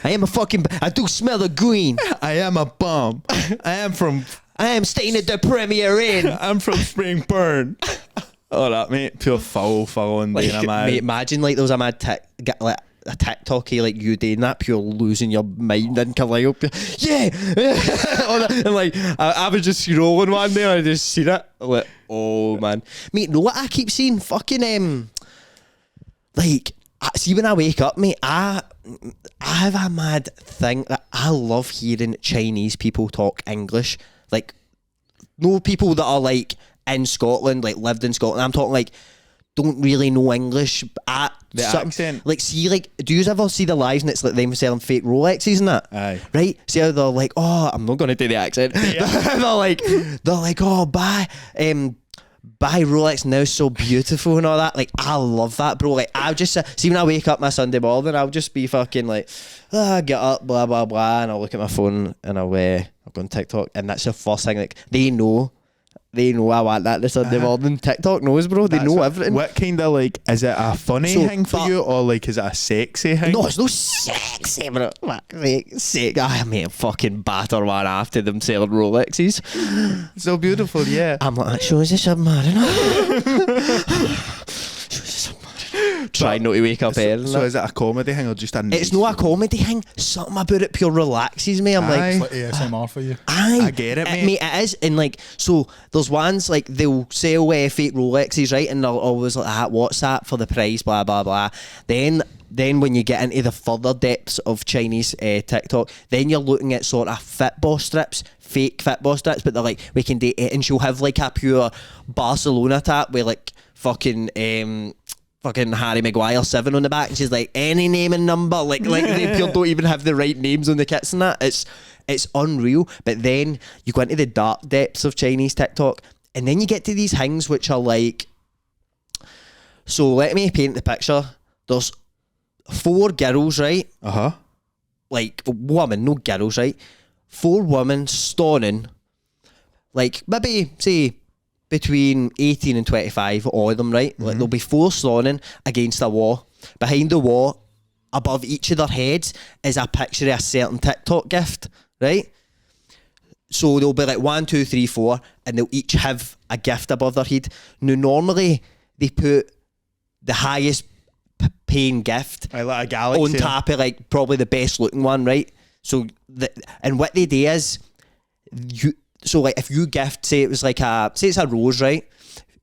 I am a fucking I do smell the green. I am a bum. I am staying at the Premier Inn. I'm from Springburn. Oh, that mate, pure foul and Like, being a man. mate, imagine like there was a mad like a TikToky like you doing that, pure losing your mind in Carlisle. Yeah, and like I was just scrolling one day and I just seen it. Like, oh man, mate, know what I keep seeing? Fucking like. See, when I wake up, mate, I have a mad thing that I love hearing Chinese people talk English. Like, no people that are like in Scotland, like lived in Scotland. I'm talking like don't really know English. The accent. Like, see, like, do you ever see the lives and it's like them selling fake Rolexes and that? Aye. Right? See how they're like, oh, I'm not going to do the accent. they're like, oh, buy Rolex now, so beautiful and all that. Like, I love that, bro. Like, I'll just see when I wake up my Sunday morning, I'll just be fucking like, get up, blah blah blah, and I'll look at my phone and I'll go on TikTok, and that's the first thing. Like, they know I want that this Sunday morning. TikTok knows, bro. They know everything. What kind of like, is it a funny thing for you or like is it a sexy thing? No, it's no sexy, bro. Sick. I mean, fucking batter one after them selling Rolexes. So beautiful, yeah. I'm like, show us a submariner. Show us a submariner. trying not to wake up early. So is it a comedy thing or just a nice It's not a feeling? comedy thing. Something about it pure relaxes me. I'm Aye. It's like, like ASMR for you. aye, I get it, mate. It is, and like, so there's ones like they'll sell fake Rolexes, right? And they're always like, what's that for the price? Blah blah blah. Then when you get into the further depths of Chinese TikTok, then you're looking at sort of Fitball strips, fake Fitball strips, but they're like, we can date it, and she'll have like a pure Barcelona tap with like fucking Harry Maguire 7 on the back, and she's like, any name and number, like they pure don't even have the right names on the kits and that. It's unreal. But then you go into the dark depths of Chinese TikTok, and then you get to these things which are like, so let me paint the picture. There's 4 girls, right? Like women, no girls, right? 4 women stoning, like maybe say between 18 and 25, all of them, right? Like there'll be 4 stoning against a wall. Behind the wall, above each of their heads, is a picture of a certain TikTok gift, right? So they'll be like 1, 2, 3, 4, and they'll each have a gift above their head. Now normally they put the highest paying gift Like a galaxy. on top of like probably the best looking one, right? So and what they do is so like if you gift, say it's a rose, right?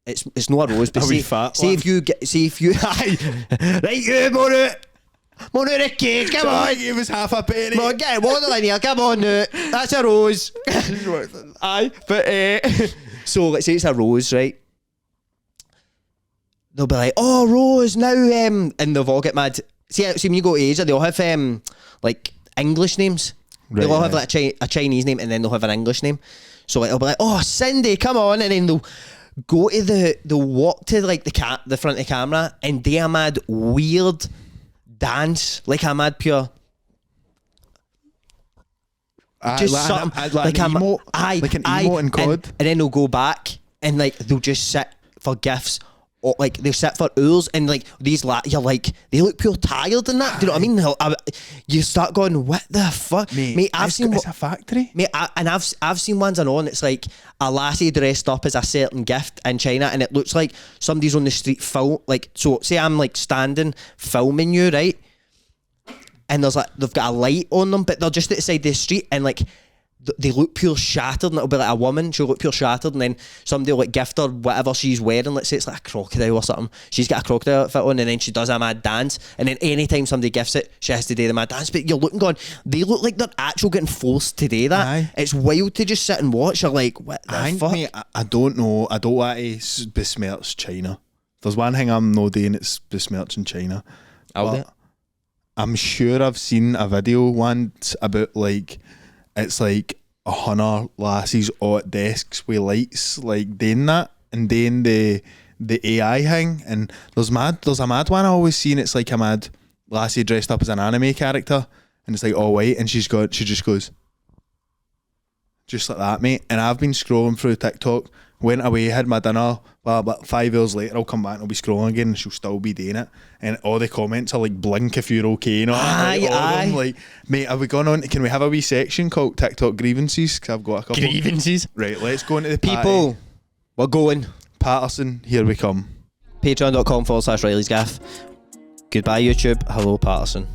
It's not a rose, but A wee say, fat say one. if you get, say if you right, you more the cake, come on. It was half a penny. Come on, get water in here, come on now. That's a rose. Aye, but so let's say it's a rose, right? They'll be like, oh, Rose, now, and they'll all get mad. See when you go to Asia, they all have, like, English names. Right, They'll all have, right. like, a Chinese name, and then they'll have an English name. So, like, they'll be like, oh, Cindy, come on, and then they'll walk to, like, the front of the camera, and do a mad weird dance, like a mad pure... just something, like an emote, like an emote in COD. and then they'll go back, and, like, they'll just sit for gifts. Or like they'll sit for hours, and like these you're like, they look pure tired and that. Do you know what I mean? You start going, what the fuck, mate? I've seen it's a factory, mate, I've seen ones I know, and it's like a lassie dressed up as a certain gift in China, and it looks like somebody's on the street like, so say I'm like standing filming you, right? And there's like, they've got a light on them, but they're just at the side of the street, and like they look pure shattered, and it'll be like a woman, she'll look pure shattered, and then somebody will like gift her whatever she's wearing. Let's say it's like a crocodile or something, she's got a crocodile outfit on, and then she does a mad dance, and then anytime somebody gifts it, she has to do the mad dance. But you're looking going, they look like they're actually getting forced to do that. Aye. It's wild to just sit and watch. You're like, what the I think, fuck? mate, I don't know. I don't want to besmirch China. There's one thing I'm not doing, it's besmirching China. I'll do it. I'm sure I've seen a video once about like, it's like 100 lassies all at desks with lights, like doing that, and doing the AI thing. And there's a mad one I always seen. It's like a mad lassie dressed up as an anime character, and it's like all white, and she just goes just like that, mate. And I've been scrolling through TikTok, went away, had my dinner, but 5 hours later I'll come back and I'll be scrolling again, and she'll still be doing it, and all the comments are like, blink if you're okay, and all Aye, all of them, aye. like, mate, have we gone on, can we have a wee section called TikTok grievances, because I've got a couple. Grievances. Right, let's go into the People, we're going. Patterson, here we come. Patreon.com/Reilly's Gaff. Goodbye YouTube. Hello Patterson.